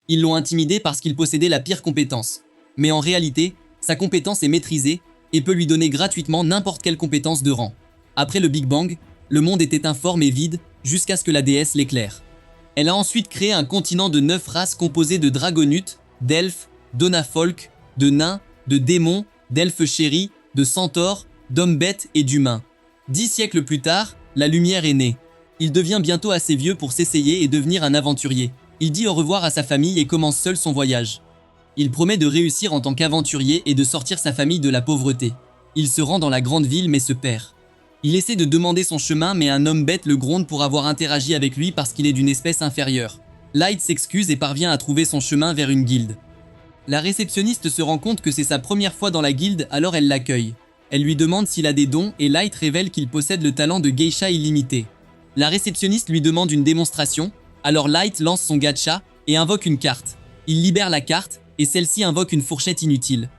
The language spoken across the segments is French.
Ils l'ont intimidé parce qu'il possédait la pire compétence. Mais en réalité, sa compétence est maîtrisée et peut lui donner gratuitement n'importe quelle compétence de rang. Après le Big Bang, le monde était informe et vide jusqu'à ce que la déesse l'éclaire. Elle a ensuite créé un continent de 9 races composé de dragonutes, d'elfes, d'onafolk, de nains, de démons, d'elfes chéris, de centaures, d'hommes-bêtes et d'humains. 10 siècles plus tard, la lumière est née. Il devient bientôt assez vieux pour s'essayer et devenir un aventurier. Il dit au revoir à sa famille et commence seul son voyage. Il promet de réussir en tant qu'aventurier et de sortir sa famille de la pauvreté. Il se rend dans la grande ville mais se perd. Il essaie de demander son chemin mais un homme bête le gronde pour avoir interagi avec lui parce qu'il est d'une espèce inférieure. Light s'excuse et parvient à trouver son chemin vers une guilde. La réceptionniste se rend compte que c'est sa première fois dans la guilde, alors elle l'accueille. Elle lui demande s'il a des dons et Light révèle qu'il possède le talent de geisha illimité. La réceptionniste lui demande une démonstration, alors Light lance son gacha et invoque une carte. Il libère la carte et celle-ci invoque une fourchette inutile.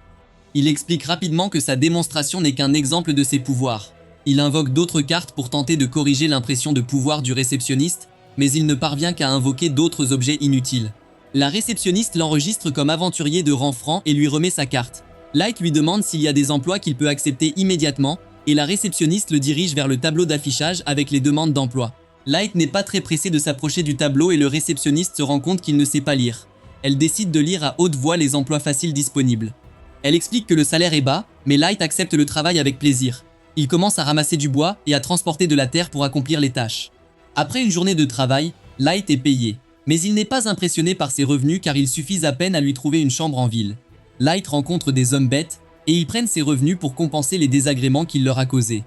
Il explique rapidement que sa démonstration n'est qu'un exemple de ses pouvoirs. Il invoque d'autres cartes pour tenter de corriger l'impression de pouvoir du réceptionniste, mais il ne parvient qu'à invoquer d'autres objets inutiles. La réceptionniste l'enregistre comme aventurier de rang franc et lui remet sa carte. Light lui demande s'il y a des emplois qu'il peut accepter immédiatement, et la réceptionniste le dirige vers le tableau d'affichage avec les demandes d'emploi. Light n'est pas très pressé de s'approcher du tableau et le réceptionniste se rend compte qu'il ne sait pas lire. Elle décide de lire à haute voix les emplois faciles disponibles. Elle explique que le salaire est bas, mais Light accepte le travail avec plaisir. Il commence à ramasser du bois et à transporter de la terre pour accomplir les tâches. Après une journée de travail, Light est payé. Mais il n'est pas impressionné par ses revenus car il suffit à peine à lui trouver une chambre en ville. Light rencontre des hommes bêtes et ils prennent ses revenus pour compenser les désagréments qu'il leur a causés.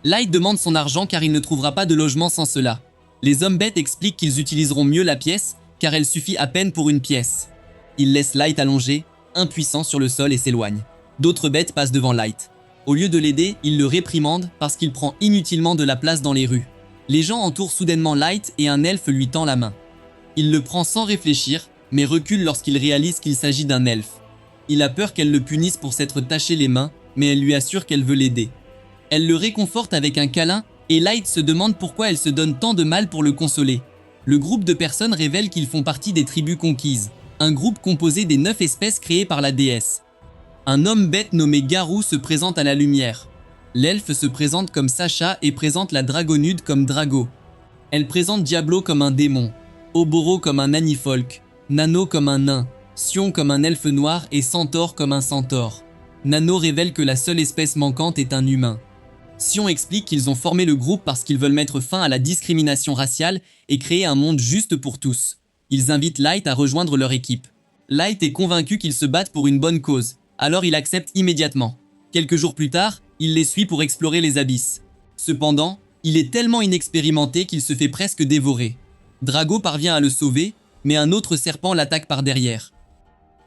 Light demande son argent car il ne trouvera pas de logement sans cela. Les hommes bêtes expliquent qu'ils utiliseront mieux la pièce car elle suffit à peine pour une pièce. Ils laissent Light allongé, impuissant sur le sol et s'éloignent. D'autres bêtes passent devant Light. Au lieu de l'aider, ils le réprimandent parce qu'il prend inutilement de la place dans les rues. Les gens entourent soudainement Light et un elfe lui tend la main. Il le prend sans réfléchir, mais recule lorsqu'il réalise qu'il s'agit d'un elfe. Il a peur qu'elle le punisse pour s'être taché les mains, mais elle lui assure qu'elle veut l'aider. Elle le réconforte avec un câlin, et Light se demande pourquoi elle se donne tant de mal pour le consoler. Le groupe de personnes révèle qu'ils font partie des tribus conquises, un groupe composé des 9 espèces créées par la déesse. Un homme bête nommé Garou se présente à la lumière. L'elfe se présente comme Sacha et présente la dragonude comme Drago. Elle présente Diablo comme un démon. Oboro comme un anifolk, Nano comme un nain, Sion comme un elfe noir et Centaure comme un centaure. Nano révèle que la seule espèce manquante est un humain. Sion explique qu'ils ont formé le groupe parce qu'ils veulent mettre fin à la discrimination raciale et créer un monde juste pour tous. Ils invitent Light à rejoindre leur équipe. Light est convaincu qu'ils se battent pour une bonne cause, alors il accepte immédiatement. Quelques jours plus tard, il les suit pour explorer les abysses. Cependant, il est tellement inexpérimenté qu'il se fait presque dévorer. Drago parvient à le sauver, mais un autre serpent l'attaque par derrière.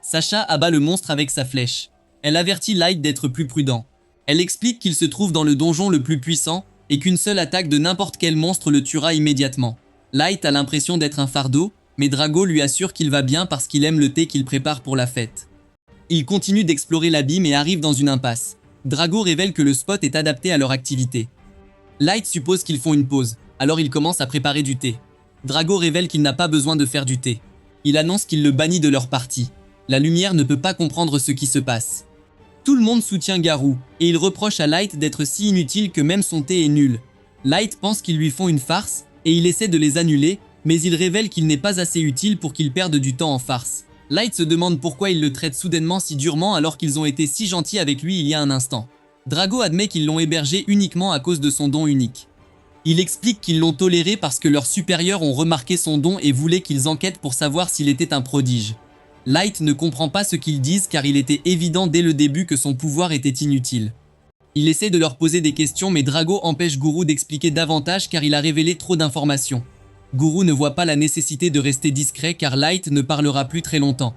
Sacha abat le monstre avec sa flèche. Elle avertit Light d'être plus prudent. Elle explique qu'il se trouve dans le donjon le plus puissant et qu'une seule attaque de n'importe quel monstre le tuera immédiatement. Light a l'impression d'être un fardeau, mais Drago lui assure qu'il va bien parce qu'il aime le thé qu'il prépare pour la fête. Ils continuent d'explorer l'abîme et arrivent dans une impasse. Drago révèle que le spot est adapté à leur activité. Light suppose qu'ils font une pause, alors il commence à préparer du thé. Drago révèle qu'il n'a pas besoin de faire du thé. Il annonce qu'il le bannit de leur partie. La lumière ne peut pas comprendre ce qui se passe. Tout le monde soutient Garou, et il reproche à Light d'être si inutile que même son thé est nul. Light pense qu'ils lui font une farce, et il essaie de les annuler, mais il révèle qu'il n'est pas assez utile pour qu'ils perdent du temps en farce. Light se demande pourquoi il le traite soudainement si durement alors qu'ils ont été si gentils avec lui il y a un instant. Drago admet qu'ils l'ont hébergé uniquement à cause de son don unique. Il explique qu'ils l'ont toléré parce que leurs supérieurs ont remarqué son don et voulaient qu'ils enquêtent pour savoir s'il était un prodige. Light ne comprend pas ce qu'ils disent car il était évident dès le début que son pouvoir était inutile. Il essaie de leur poser des questions mais Drago empêche Guru d'expliquer davantage car il a révélé trop d'informations. Guru ne voit pas la nécessité de rester discret car Light ne parlera plus très longtemps.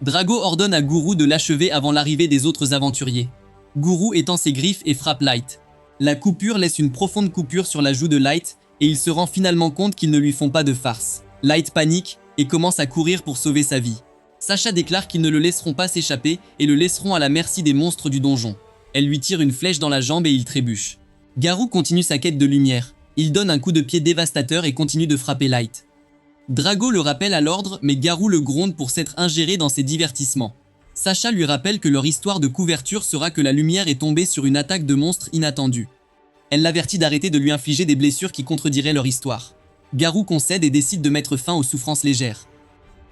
Drago ordonne à Guru de l'achever avant l'arrivée des autres aventuriers. Guru étend ses griffes et frappe Light. La coupure laisse une profonde coupure sur la joue de Light et il se rend finalement compte qu'ils ne lui font pas de farce. Light panique et commence à courir pour sauver sa vie. Sacha déclare qu'ils ne le laisseront pas s'échapper et le laisseront à la merci des monstres du donjon. Elle lui tire une flèche dans la jambe et il trébuche. Garou continue sa quête de lumière. Il donne un coup de pied dévastateur et continue de frapper Light. Drago le rappelle à l'ordre, mais Garou le gronde pour s'être ingéré dans ses divertissements. Sacha lui rappelle que leur histoire de couverture sera que la lumière est tombée sur une attaque de monstres inattendue. Elle l'avertit d'arrêter de lui infliger des blessures qui contrediraient leur histoire. Garou concède et décide de mettre fin aux souffrances légères.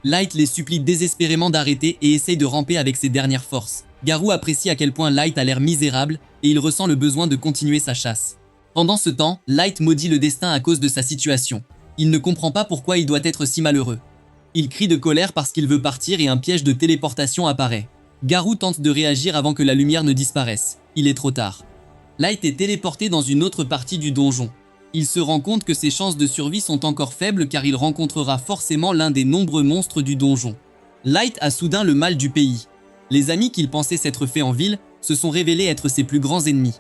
Light les supplie désespérément d'arrêter et essaye de ramper avec ses dernières forces. Garou apprécie à quel point Light a l'air misérable et il ressent le besoin de continuer sa chasse. Pendant ce temps, Light maudit le destin à cause de sa situation. Il ne comprend pas pourquoi il doit être si malheureux. Il crie de colère parce qu'il veut partir et un piège de téléportation apparaît. Garou tente de réagir avant que la lumière ne disparaisse. Il est trop tard. Light est téléporté dans une autre partie du donjon. Il se rend compte que ses chances de survie sont encore faibles car il rencontrera forcément l'un des nombreux monstres du donjon. Light a soudain le mal du pays. Les amis qu'il pensait s'être fait en ville se sont révélés être ses plus grands ennemis.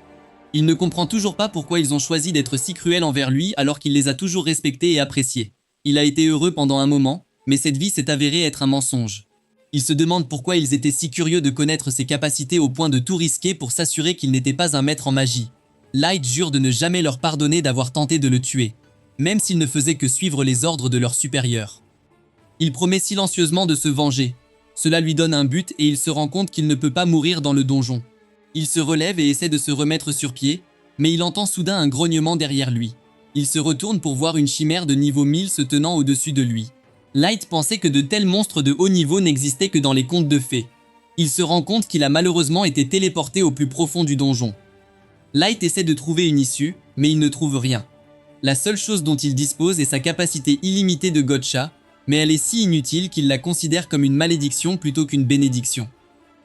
Il ne comprend toujours pas pourquoi ils ont choisi d'être si cruels envers lui alors qu'il les a toujours respectés et appréciés. Il a été heureux pendant un moment, mais cette vie s'est avérée être un mensonge. Il se demande pourquoi ils étaient si curieux de connaître ses capacités au point de tout risquer pour s'assurer qu'il n'était pas un maître en magie. Light jure de ne jamais leur pardonner d'avoir tenté de le tuer, même s'il ne faisait que suivre les ordres de leur supérieur. Il promet silencieusement de se venger. Cela lui donne un but et il se rend compte qu'il ne peut pas mourir dans le donjon. Il se relève et essaie de se remettre sur pied, mais il entend soudain un grognement derrière lui. Il se retourne pour voir une chimère de niveau 1000 se tenant au-dessus de lui. Light pensait que de tels monstres de haut niveau n'existaient que dans les contes de fées. Il se rend compte qu'il a malheureusement été téléporté au plus profond du donjon. Light essaie de trouver une issue, mais il ne trouve rien. La seule chose dont il dispose est sa capacité illimitée de gotcha, mais elle est si inutile qu'il la considère comme une malédiction plutôt qu'une bénédiction.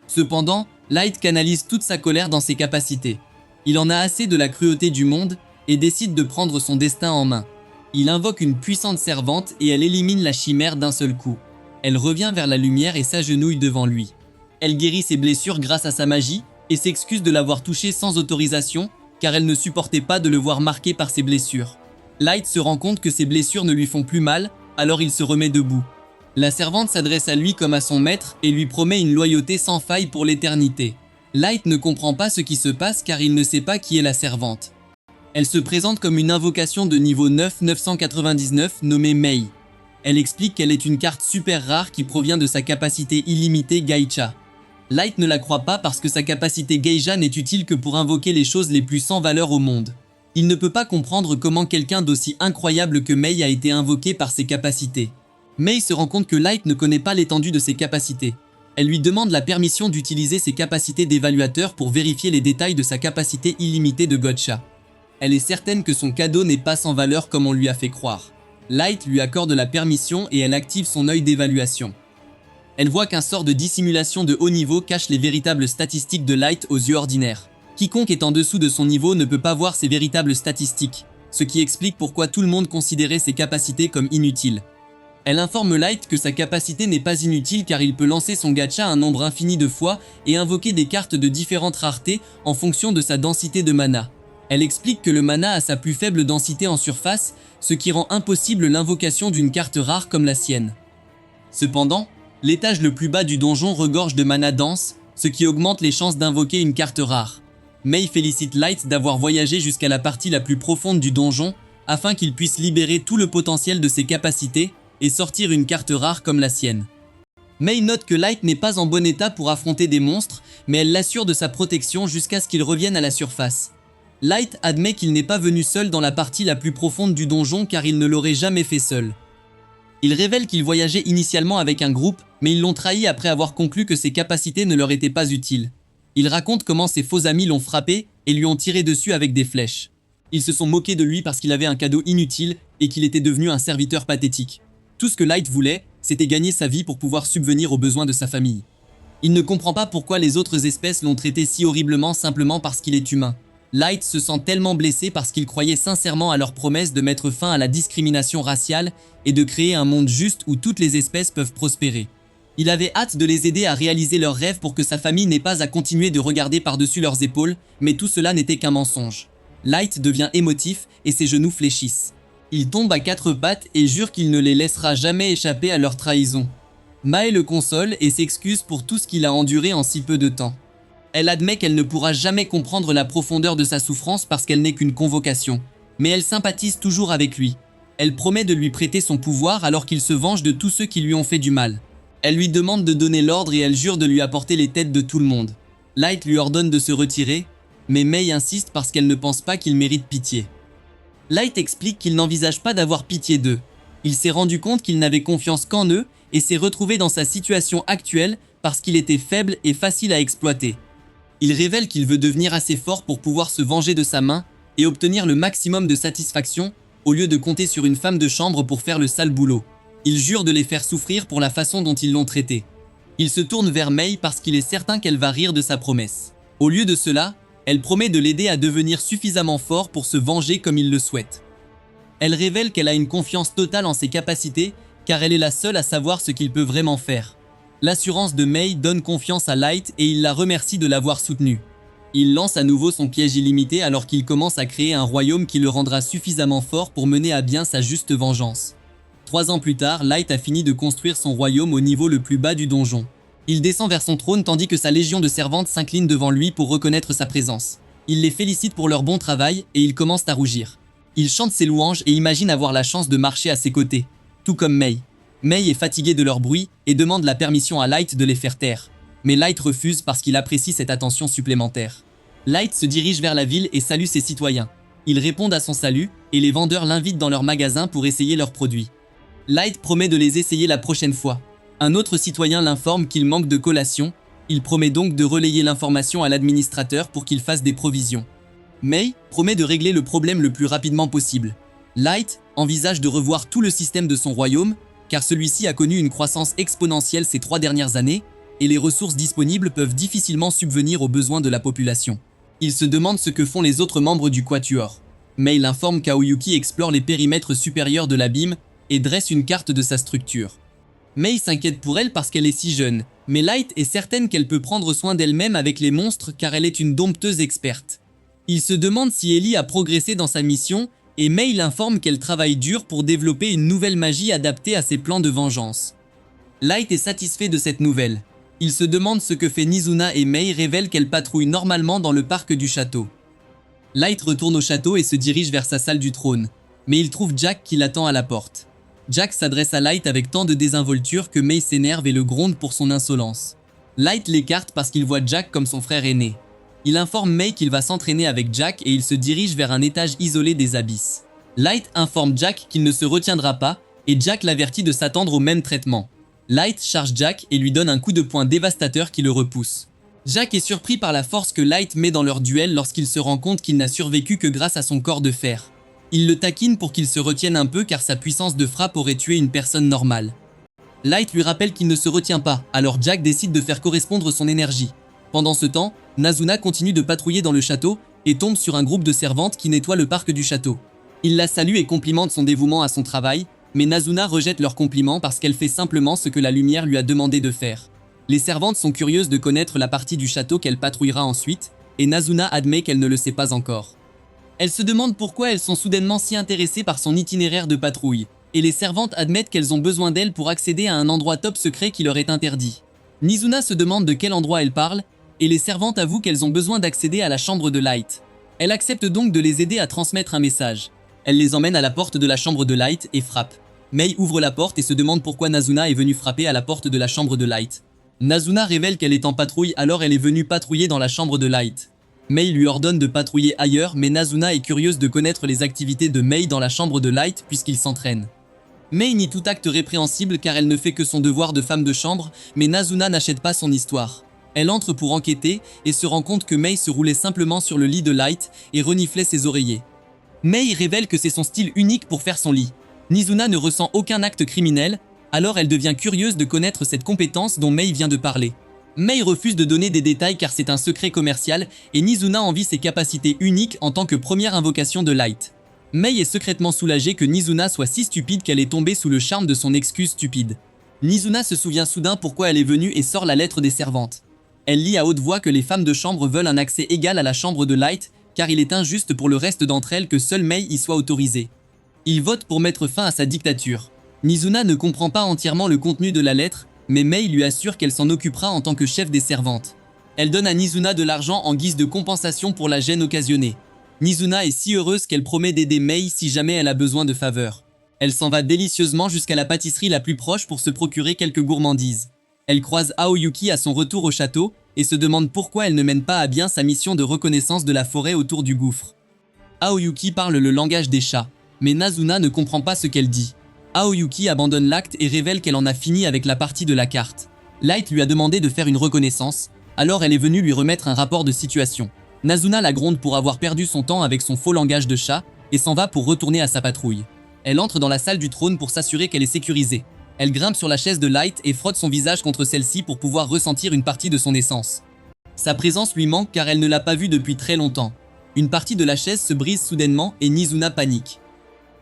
Cependant, Light canalise toute sa colère dans ses capacités. Il en a assez de la cruauté du monde et décide de prendre son destin en main. Il invoque une puissante servante et elle élimine la chimère d'un seul coup. Elle revient vers la lumière et s'agenouille devant lui. Elle guérit ses blessures grâce à sa magie et s'excuse de l'avoir touché sans autorisation car elle ne supportait pas de le voir marqué par ses blessures. Light se rend compte que ses blessures ne lui font plus mal, alors il se remet debout. La servante s'adresse à lui comme à son maître et lui promet une loyauté sans faille pour l'éternité. Light ne comprend pas ce qui se passe car il ne sait pas qui est la servante. Elle se présente comme une invocation de niveau 999 nommée Mei. Elle explique qu'elle est une carte super rare qui provient de sa capacité illimitée Gaïcha. Light ne la croit pas parce que sa capacité Geisha n'est utile que pour invoquer les choses les plus sans valeur au monde. Il ne peut pas comprendre comment quelqu'un d'aussi incroyable que Mei a été invoqué par ses capacités. Mei se rend compte que Light ne connaît pas l'étendue de ses capacités. Elle lui demande la permission d'utiliser ses capacités d'évaluateur pour vérifier les détails de sa capacité illimitée de gotcha. Elle est certaine que son cadeau n'est pas sans valeur comme on lui a fait croire. Light lui accorde la permission et elle active son œil d'évaluation. Elle voit qu'un sort de dissimulation de haut niveau cache les véritables statistiques de Light aux yeux ordinaires. Quiconque est en dessous de son niveau ne peut pas voir ses véritables statistiques, ce qui explique pourquoi tout le monde considérait ses capacités comme inutiles. Elle informe Light que sa capacité n'est pas inutile car il peut lancer son gacha un nombre infini de fois et invoquer des cartes de différentes raretés en fonction de sa densité de mana. Elle explique que le mana a sa plus faible densité en surface, ce qui rend impossible l'invocation d'une carte rare comme la sienne. Cependant, l'étage le plus bas du donjon regorge de mana dense, ce qui augmente les chances d'invoquer une carte rare. Mei félicite Light d'avoir voyagé jusqu'à la partie la plus profonde du donjon afin qu'il puisse libérer tout le potentiel de ses capacités et sortir une carte rare comme la sienne. Mei note que Light n'est pas en bon état pour affronter des monstres, mais elle l'assure de sa protection jusqu'à ce qu'il revienne à la surface. Light admet qu'il n'est pas venu seul dans la partie la plus profonde du donjon car il ne l'aurait jamais fait seul. Il révèle qu'il voyageait initialement avec un groupe, mais ils l'ont trahi après avoir conclu que ses capacités ne leur étaient pas utiles. Il raconte comment ses faux amis l'ont frappé et lui ont tiré dessus avec des flèches. Ils se sont moqués de lui parce qu'il avait un cadeau inutile et qu'il était devenu un serviteur pathétique. Tout ce que Light voulait, c'était gagner sa vie pour pouvoir subvenir aux besoins de sa famille. Il ne comprend pas pourquoi les autres espèces l'ont traité si horriblement simplement parce qu'il est humain. Light se sent tellement blessé parce qu'il croyait sincèrement à leur promesse de mettre fin à la discrimination raciale et de créer un monde juste où toutes les espèces peuvent prospérer. Il avait hâte de les aider à réaliser leurs rêves pour que sa famille n'ait pas à continuer de regarder par-dessus leurs épaules, mais tout cela n'était qu'un mensonge. Light devient émotif et ses genoux fléchissent. Il tombe à quatre pattes et jure qu'il ne les laissera jamais échapper à leur trahison. Mae le console et s'excuse pour tout ce qu'il a enduré en si peu de temps. Elle admet qu'elle ne pourra jamais comprendre la profondeur de sa souffrance parce qu'elle n'est qu'une convocation, mais elle sympathise toujours avec lui. Elle promet de lui prêter son pouvoir alors qu'il se venge de tous ceux qui lui ont fait du mal. Elle lui demande de donner l'ordre et elle jure de lui apporter les têtes de tout le monde. Light lui ordonne de se retirer, mais Mei insiste parce qu'elle ne pense pas qu'il mérite pitié. Light explique qu'il n'envisage pas d'avoir pitié d'eux. Il s'est rendu compte qu'il n'avait confiance qu'en eux et s'est retrouvé dans sa situation actuelle parce qu'il était faible et facile à exploiter. Il révèle qu'il veut devenir assez fort pour pouvoir se venger de sa main et obtenir le maximum de satisfaction au lieu de compter sur une femme de chambre pour faire le sale boulot. Il jure de les faire souffrir pour la façon dont ils l'ont traité. Il se tourne vers Mei parce qu'il est certain qu'elle va rire de sa promesse. Au lieu de cela, elle promet de l'aider à devenir suffisamment fort pour se venger comme il le souhaite. Elle révèle qu'elle a une confiance totale en ses capacités car elle est la seule à savoir ce qu'il peut vraiment faire. L'assurance de Mei donne confiance à Light et il la remercie de l'avoir soutenue. Il lance à nouveau son piège illimité alors qu'il commence à créer un royaume qui le rendra suffisamment fort pour mener à bien sa juste vengeance. 3 ans plus tard, Light a fini de construire son royaume au niveau le plus bas du donjon. Il descend vers son trône tandis que sa légion de servantes s'incline devant lui pour reconnaître sa présence. Il les félicite pour leur bon travail et ils commencent à rougir. Il chante ses louanges et imagine avoir la chance de marcher à ses côtés, tout comme Mei. Mei est fatigué de leur bruit et demande la permission à Light de les faire taire. Mais Light refuse parce qu'il apprécie cette attention supplémentaire. Light se dirige vers la ville et salue ses citoyens. Ils répondent à son salut et les vendeurs l'invitent dans leur magasin pour essayer leurs produits. Light promet de les essayer la prochaine fois. Un autre citoyen l'informe qu'il manque de collation. Il promet donc de relayer l'information à l'administrateur pour qu'il fasse des provisions. Mei promet de régler le problème le plus rapidement possible. Light envisage de revoir tout le système de son royaume, car celui-ci a connu une croissance exponentielle ces 3 dernières années, et les ressources disponibles peuvent difficilement subvenir aux besoins de la population. Il se demande ce que font les autres membres du Quatuor. Mei informe qu'Aoyuki explore les périmètres supérieurs de l'abîme et dresse une carte de sa structure. Mei s'inquiète pour elle parce qu'elle est si jeune, mais Light est certaine qu'elle peut prendre soin d'elle-même avec les monstres car elle est une dompteuse experte. Il se demande si Ellie a progressé dans sa mission et Mei l'informe qu'elle travaille dur pour développer une nouvelle magie adaptée à ses plans de vengeance. Light est satisfait de cette nouvelle. Il se demande ce que fait Nizuna et Mei révèlent qu'elle patrouille normalement dans le parc du château. Light retourne au château et se dirige vers sa salle du trône, mais il trouve Jack qui l'attend à la porte. Jack s'adresse à Light avec tant de désinvolture que Mei s'énerve et le gronde pour son insolence. Light l'écarte parce qu'il voit Jack comme son frère aîné. Il informe Mei qu'il va s'entraîner avec Jack et il se dirige vers un étage isolé des abysses. Light informe Jack qu'il ne se retiendra pas et Jack l'avertit de s'attendre au même traitement. Light charge Jack et lui donne un coup de poing dévastateur qui le repousse. Jack est surpris par la force que Light met dans leur duel lorsqu'il se rend compte qu'il n'a survécu que grâce à son corps de fer. Il le taquine pour qu'il se retienne un peu car sa puissance de frappe aurait tué une personne normale. Light lui rappelle qu'il ne se retient pas, alors Jack décide de faire correspondre son énergie. Pendant ce temps, Nazuna continue de patrouiller dans le château et tombe sur un groupe de servantes qui nettoient le parc du château. Il la salue et complimente son dévouement à son travail, mais Nazuna rejette leurs compliments parce qu'elle fait simplement ce que la lumière lui a demandé de faire. Les servantes sont curieuses de connaître la partie du château qu'elle patrouillera ensuite, et Nazuna admet qu'elle ne le sait pas encore. Elle se demande pourquoi elles sont soudainement si intéressées par son itinéraire de patrouille, et les servantes admettent qu'elles ont besoin d'elle pour accéder à un endroit top secret qui leur est interdit. Nizuna se demande de quel endroit elle parle, et les servantes avouent qu'elles ont besoin d'accéder à la chambre de Light. Elle accepte donc de les aider à transmettre un message. Elle les emmène à la porte de la chambre de Light et frappe. Mei ouvre la porte et se demande pourquoi Nazuna est venue frapper à la porte de la chambre de Light. Nazuna révèle qu'elle est en patrouille alors elle est venue patrouiller dans la chambre de Light. Mei lui ordonne de patrouiller ailleurs mais Nazuna est curieuse de connaître les activités de Mei dans la chambre de Light puisqu'il s'entraîne. Mei nie tout acte répréhensible car elle ne fait que son devoir de femme de chambre, mais Nazuna n'achète pas son histoire. Elle entre pour enquêter et se rend compte que Mei se roulait simplement sur le lit de Light et reniflait ses oreillers. Mei révèle que c'est son style unique pour faire son lit. Nizuna ne ressent aucun acte criminel, alors elle devient curieuse de connaître cette compétence dont Mei vient de parler. Mei refuse de donner des détails car c'est un secret commercial et Nizuna envie ses capacités uniques en tant que première invocation de Light. Mei est secrètement soulagée que Nizuna soit si stupide qu'elle est tombée sous le charme de son excuse stupide. Nizuna se souvient soudain pourquoi elle est venue et sort la lettre des servantes. Elle lit à haute voix que les femmes de chambre veulent un accès égal à la chambre de Light car il est injuste pour le reste d'entre elles que seule Mei y soit autorisée. Il vote pour mettre fin à sa dictature. Nizuna ne comprend pas entièrement le contenu de la lettre, mais Mei lui assure qu'elle s'en occupera en tant que chef des servantes. Elle donne à Nizuna de l'argent en guise de compensation pour la gêne occasionnée. Nizuna est si heureuse qu'elle promet d'aider Mei si jamais elle a besoin de faveur. Elle s'en va délicieusement jusqu'à la pâtisserie la plus proche pour se procurer quelques gourmandises. Elle croise Aoyuki à son retour au château et se demande pourquoi elle ne mène pas à bien sa mission de reconnaissance de la forêt autour du gouffre. Aoyuki parle le langage des chats, mais Nazuna ne comprend pas ce qu'elle dit. Aoyuki abandonne l'acte et révèle qu'elle en a fini avec la partie de la carte. Light lui a demandé de faire une reconnaissance, alors elle est venue lui remettre un rapport de situation. Nazuna la gronde pour avoir perdu son temps avec son faux langage de chat et s'en va pour retourner à sa patrouille. Elle entre dans la salle du trône pour s'assurer qu'elle est sécurisée. Elle grimpe sur la chaise de Light et frotte son visage contre celle-ci pour pouvoir ressentir une partie de son essence. Sa présence lui manque car elle ne l'a pas vue depuis très longtemps. Une partie de la chaise se brise soudainement et Nizuna panique.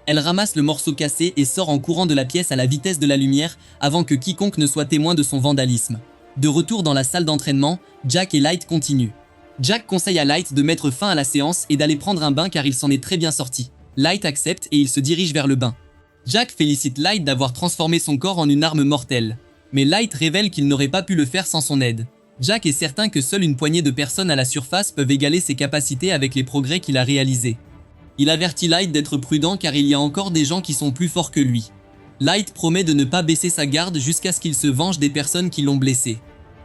Elle ramasse le morceau cassé et sort en courant de la pièce à la vitesse de la lumière avant que quiconque ne soit témoin de son vandalisme. De retour dans la salle d'entraînement, Jack et Light continuent. Jack conseille à Light de mettre fin à la séance et d'aller prendre un bain car il s'en est très bien sorti. Light accepte et il se dirige vers le bain. Jack félicite Light d'avoir transformé son corps en une arme mortelle. Mais Light révèle qu'il n'aurait pas pu le faire sans son aide. Jack est certain que seule une poignée de personnes à la surface peuvent égaler ses capacités avec les progrès qu'il a réalisés. Il avertit Light d'être prudent car il y a encore des gens qui sont plus forts que lui. Light promet de ne pas baisser sa garde jusqu'à ce qu'il se venge des personnes qui l'ont blessé.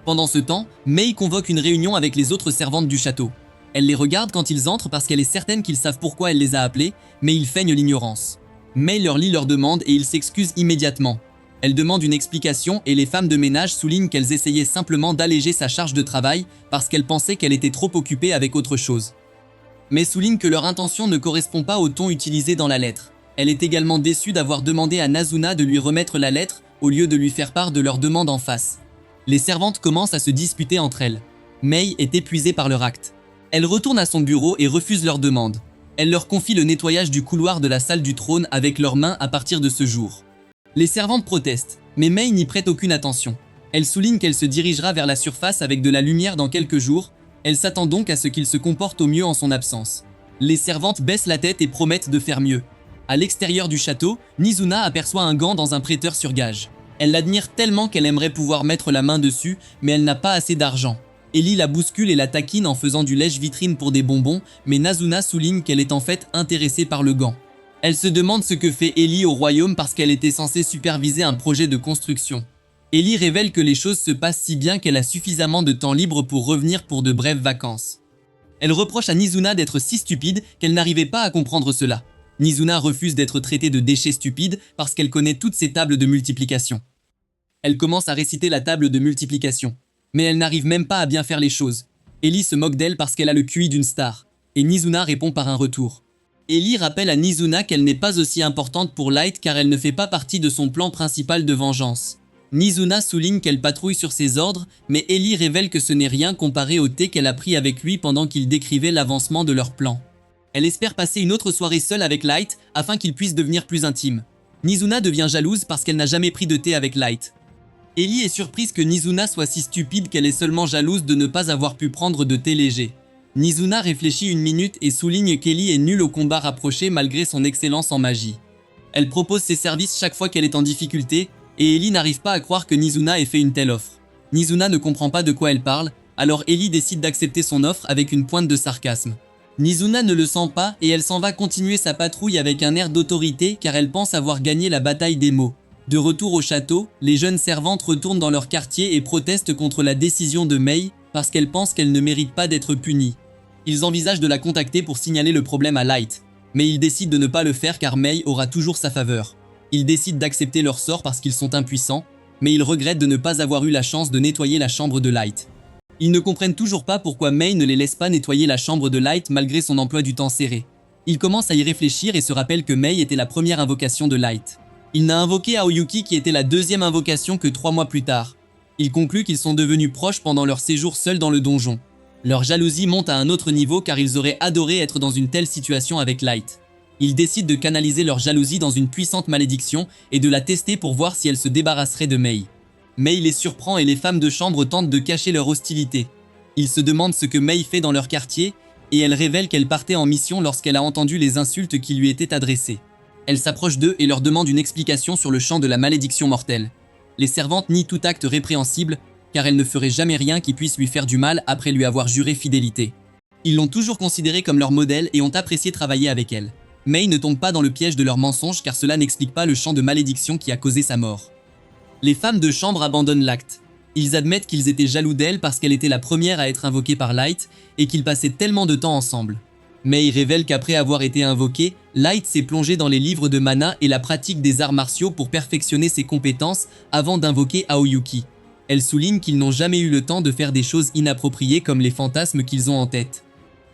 Pendant ce temps, Mei convoque une réunion avec les autres servantes du château. Elle les regarde quand ils entrent parce qu'elle est certaine qu'ils savent pourquoi elle les a appelés, mais ils feignent l'ignorance. Mei leur lit leurs demandes et ils s'excusent immédiatement. Elle demande une explication et les femmes de ménage soulignent qu'elles essayaient simplement d'alléger sa charge de travail parce qu'elles pensaient qu'elle était trop occupée avec autre chose. Mais soulignent que leur intention ne correspond pas au ton utilisé dans la lettre. Elle est également déçue d'avoir demandé à Nazuna de lui remettre la lettre au lieu de lui faire part de leur demande en face. Les servantes commencent à se disputer entre elles. Mei est épuisée par leur acte. Elle retourne à son bureau et refuse leur demande. Elle leur confie le nettoyage du couloir de la salle du trône avec leurs mains à partir de ce jour. Les servantes protestent, mais Mei n'y prête aucune attention. Elle souligne qu'elle se dirigera vers la surface avec de la lumière dans quelques jours. Elle s'attend donc à ce qu'il se comporte au mieux en son absence. Les servantes baissent la tête et promettent de faire mieux. À l'extérieur du château, Nizuna aperçoit un gant dans un prêteur sur gage. Elle l'admire tellement qu'elle aimerait pouvoir mettre la main dessus, mais elle n'a pas assez d'argent. Ellie la bouscule et la taquine en faisant du lèche-vitrine pour des bonbons, mais Nazuna souligne qu'elle est en fait intéressée par le gant. Elle se demande ce que fait Ellie au royaume parce qu'elle était censée superviser un projet de construction. Ellie révèle que les choses se passent si bien qu'elle a suffisamment de temps libre pour revenir pour de brèves vacances. Elle reproche à Nizuna d'être si stupide qu'elle n'arrivait pas à comprendre cela. Nizuna refuse d'être traitée de déchet stupide parce qu'elle connaît toutes ses tables de multiplication. Elle commence à réciter la table de multiplication. Mais elle n'arrive même pas à bien faire les choses. Ellie se moque d'elle parce qu'elle a le QI d'une star. Et Nizuna répond par un retour. Ellie rappelle à Nizuna qu'elle n'est pas aussi importante pour Light car elle ne fait pas partie de son plan principal de vengeance. Nizuna souligne qu'elle patrouille sur ses ordres, mais Ellie révèle que ce n'est rien comparé au thé qu'elle a pris avec lui pendant qu'il décrivait l'avancement de leur plan. Elle espère passer une autre soirée seule avec Light afin qu'ils puissent devenir plus intimes. Nizuna devient jalouse parce qu'elle n'a jamais pris de thé avec Light. Ellie est surprise que Nizuna soit si stupide qu'elle est seulement jalouse de ne pas avoir pu prendre de thé léger. Nizuna réfléchit une minute et souligne qu'Ellie est nulle au combat rapproché malgré son excellence en magie. Elle propose ses services chaque fois qu'elle est en difficulté, et Ellie n'arrive pas à croire que Nizuna ait fait une telle offre. Nizuna ne comprend pas de quoi elle parle, alors Ellie décide d'accepter son offre avec une pointe de sarcasme. Nizuna ne le sent pas et elle s'en va continuer sa patrouille avec un air d'autorité car elle pense avoir gagné la bataille des mots. De retour au château, les jeunes servantes retournent dans leur quartier et protestent contre la décision de Mei parce qu'elles pensent qu'elle ne mérite pas d'être punie. Ils envisagent de la contacter pour signaler le problème à Light, mais ils décident de ne pas le faire car Mei aura toujours sa faveur. Ils décident d'accepter leur sort parce qu'ils sont impuissants, mais ils regrettent de ne pas avoir eu la chance de nettoyer la chambre de Light. Ils ne comprennent toujours pas pourquoi Mei ne les laisse pas nettoyer la chambre de Light malgré son emploi du temps serré. Ils commencent à y réfléchir et se rappellent que Mei était la première invocation de Light. Il n'a invoqué Aoyuki qui était la deuxième invocation que 3 mois plus tard. Il conclut qu'ils sont devenus proches pendant leur séjour seuls dans le donjon. Leur jalousie monte à un autre niveau car ils auraient adoré être dans une telle situation avec Light. Ils décident de canaliser leur jalousie dans une puissante malédiction et de la tester pour voir si elle se débarrasserait de Mei. Mei les surprend et les femmes de chambre tentent de cacher leur hostilité. Ils se demandent ce que Mei fait dans leur quartier et elle révèle qu'elle partait en mission lorsqu'elle a entendu les insultes qui lui étaient adressées. Elle s'approche d'eux et leur demande une explication sur le champ de la malédiction mortelle. Les servantes nient tout acte répréhensible car elles ne feraient jamais rien qui puisse lui faire du mal après lui avoir juré fidélité. Ils l'ont toujours considérée comme leur modèle et ont apprécié travailler avec elle. Mei ne tombe pas dans le piège de leurs mensonges car cela n'explique pas le chant de malédiction qui a causé sa mort. Les femmes de chambre abandonnent l'acte. Ils admettent qu'ils étaient jaloux d'elle parce qu'elle était la première à être invoquée par Light et qu'ils passaient tellement de temps ensemble. Mei révèle qu'après avoir été invoqué, Light s'est plongé dans les livres de mana et la pratique des arts martiaux pour perfectionner ses compétences avant d'invoquer Aoyuki. Elle souligne qu'ils n'ont jamais eu le temps de faire des choses inappropriées comme les fantasmes qu'ils ont en tête.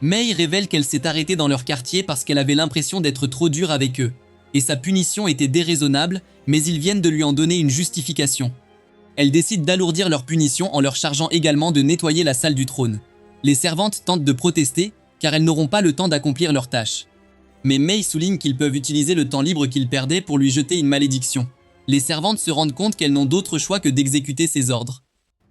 Mei révèle qu'elle s'est arrêtée dans leur quartier parce qu'elle avait l'impression d'être trop dure avec eux, et sa punition était déraisonnable, mais ils viennent de lui en donner une justification. Elle décide d'alourdir leur punition en leur chargeant également de nettoyer la salle du trône. Les servantes tentent de protester, car elles n'auront pas le temps d'accomplir leur tâche. Mais Mei souligne qu'ils peuvent utiliser le temps libre qu'ils perdaient pour lui jeter une malédiction. Les servantes se rendent compte qu'elles n'ont d'autre choix que d'exécuter ses ordres.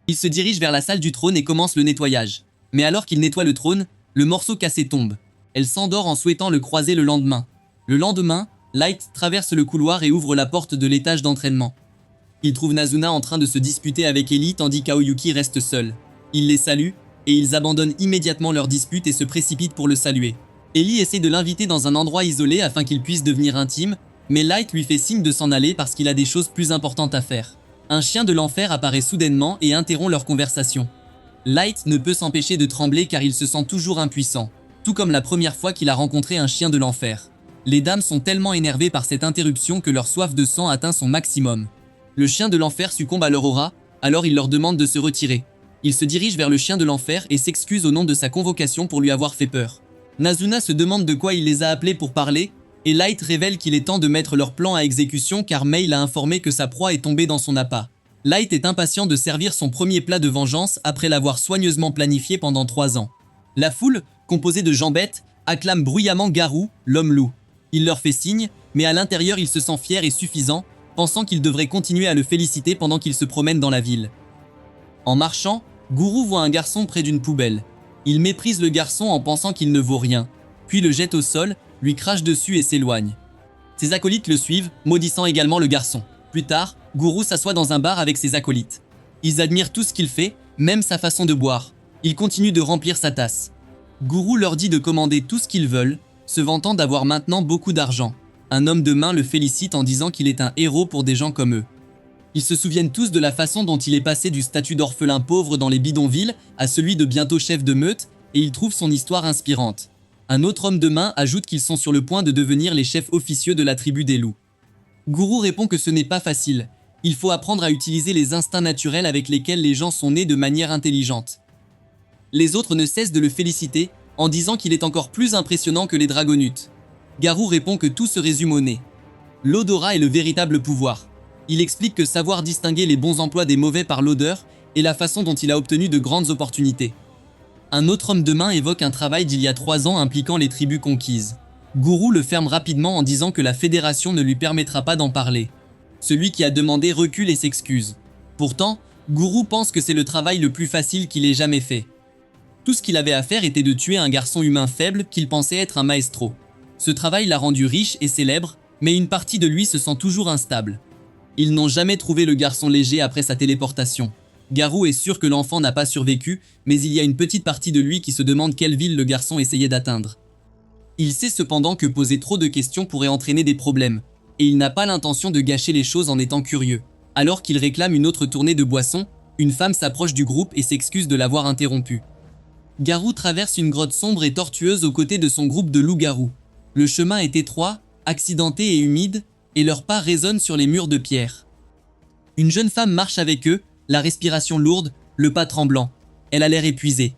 Ils se dirigent vers la salle du trône et commencent le nettoyage. Mais alors qu'ils nettoient le trône, le morceau cassé tombe. Elle s'endort en souhaitant le croiser le lendemain. Le lendemain, Light traverse le couloir et ouvre la porte de l'étage d'entraînement. Il trouve Nazuna en train de se disputer avec Ellie tandis qu'Aoyuki reste seul. Il les salue, et ils abandonnent immédiatement leur dispute et se précipitent pour le saluer. Ellie essaie de l'inviter dans un endroit isolé afin qu'ils puissent devenir intimes, mais Light lui fait signe de s'en aller parce qu'il a des choses plus importantes à faire. Un chien de l'enfer apparaît soudainement et interrompt leur conversation. Light ne peut s'empêcher de trembler car il se sent toujours impuissant, tout comme la première fois qu'il a rencontré un chien de l'enfer. Les dames sont tellement énervées par cette interruption que leur soif de sang atteint son maximum. Le chien de l'enfer succombe à leur aura, alors il leur demande de se retirer. Il se dirige vers le chien de l'enfer et s'excuse au nom de sa convocation pour lui avoir fait peur. Nazuna se demande de quoi il les a appelés pour parler, et Light révèle qu'il est temps de mettre leur plan à exécution car Mei l'a informé que sa proie est tombée dans son appât. Light est impatient de servir son premier plat de vengeance après l'avoir soigneusement planifié pendant 3 ans. La foule, composée de gens bêtes, acclame bruyamment Garou, l'homme-loup. Il leur fait signe, mais à l'intérieur il se sent fier et suffisant, pensant qu'il devrait continuer à le féliciter pendant qu'il se promène dans la ville. En marchant, Guru voit un garçon près d'une poubelle. Il méprise le garçon en pensant qu'il ne vaut rien, puis le jette au sol, lui crache dessus et s'éloigne. Ses acolytes le suivent, maudissant également le garçon. Plus tard, Guru s'assoit dans un bar avec ses acolytes. Ils admirent tout ce qu'il fait, même sa façon de boire. Il continue de remplir sa tasse. Guru leur dit de commander tout ce qu'ils veulent, se vantant d'avoir maintenant beaucoup d'argent. Un homme de main le félicite en disant qu'il est un héros pour des gens comme eux. Ils se souviennent tous de la façon dont il est passé du statut d'orphelin pauvre dans les bidonvilles à celui de bientôt chef de meute, et ils trouvent son histoire inspirante. Un autre homme de main ajoute qu'ils sont sur le point de devenir les chefs officieux de la tribu des loups. Guru répond que ce n'est pas facile. Il faut apprendre à utiliser les instincts naturels avec lesquels les gens sont nés de manière intelligente. Les autres ne cessent de le féliciter en disant qu'il est encore plus impressionnant que les dragonutes. Garou répond que tout se résume au nez. L'odorat est le véritable pouvoir. Il explique que savoir distinguer les bons emplois des mauvais par l'odeur est la façon dont il a obtenu de grandes opportunités. Un autre homme de main évoque un travail d'il y a 3 ans impliquant les tribus conquises. Guru le ferme rapidement en disant que la fédération ne lui permettra pas d'en parler. Celui qui a demandé recule et s'excuse. Pourtant, Guru pense que c'est le travail le plus facile qu'il ait jamais fait. Tout ce qu'il avait à faire était de tuer un garçon humain faible qu'il pensait être un maestro. Ce travail l'a rendu riche et célèbre, mais une partie de lui se sent toujours instable. Ils n'ont jamais trouvé le garçon léger après sa téléportation. Garou est sûr que l'enfant n'a pas survécu, mais il y a une petite partie de lui qui se demande quelle ville le garçon essayait d'atteindre. Il sait cependant que poser trop de questions pourrait entraîner des problèmes, et il n'a pas l'intention de gâcher les choses en étant curieux. Alors qu'il réclame une autre tournée de boissons, une femme s'approche du groupe et s'excuse de l'avoir interrompu. Garou traverse une grotte sombre et tortueuse aux côtés de son groupe de loups-garous. Le chemin est étroit, accidenté et humide, et leurs pas résonnent sur les murs de pierre. Une jeune femme marche avec eux, la respiration lourde, le pas tremblant. Elle a l'air épuisée.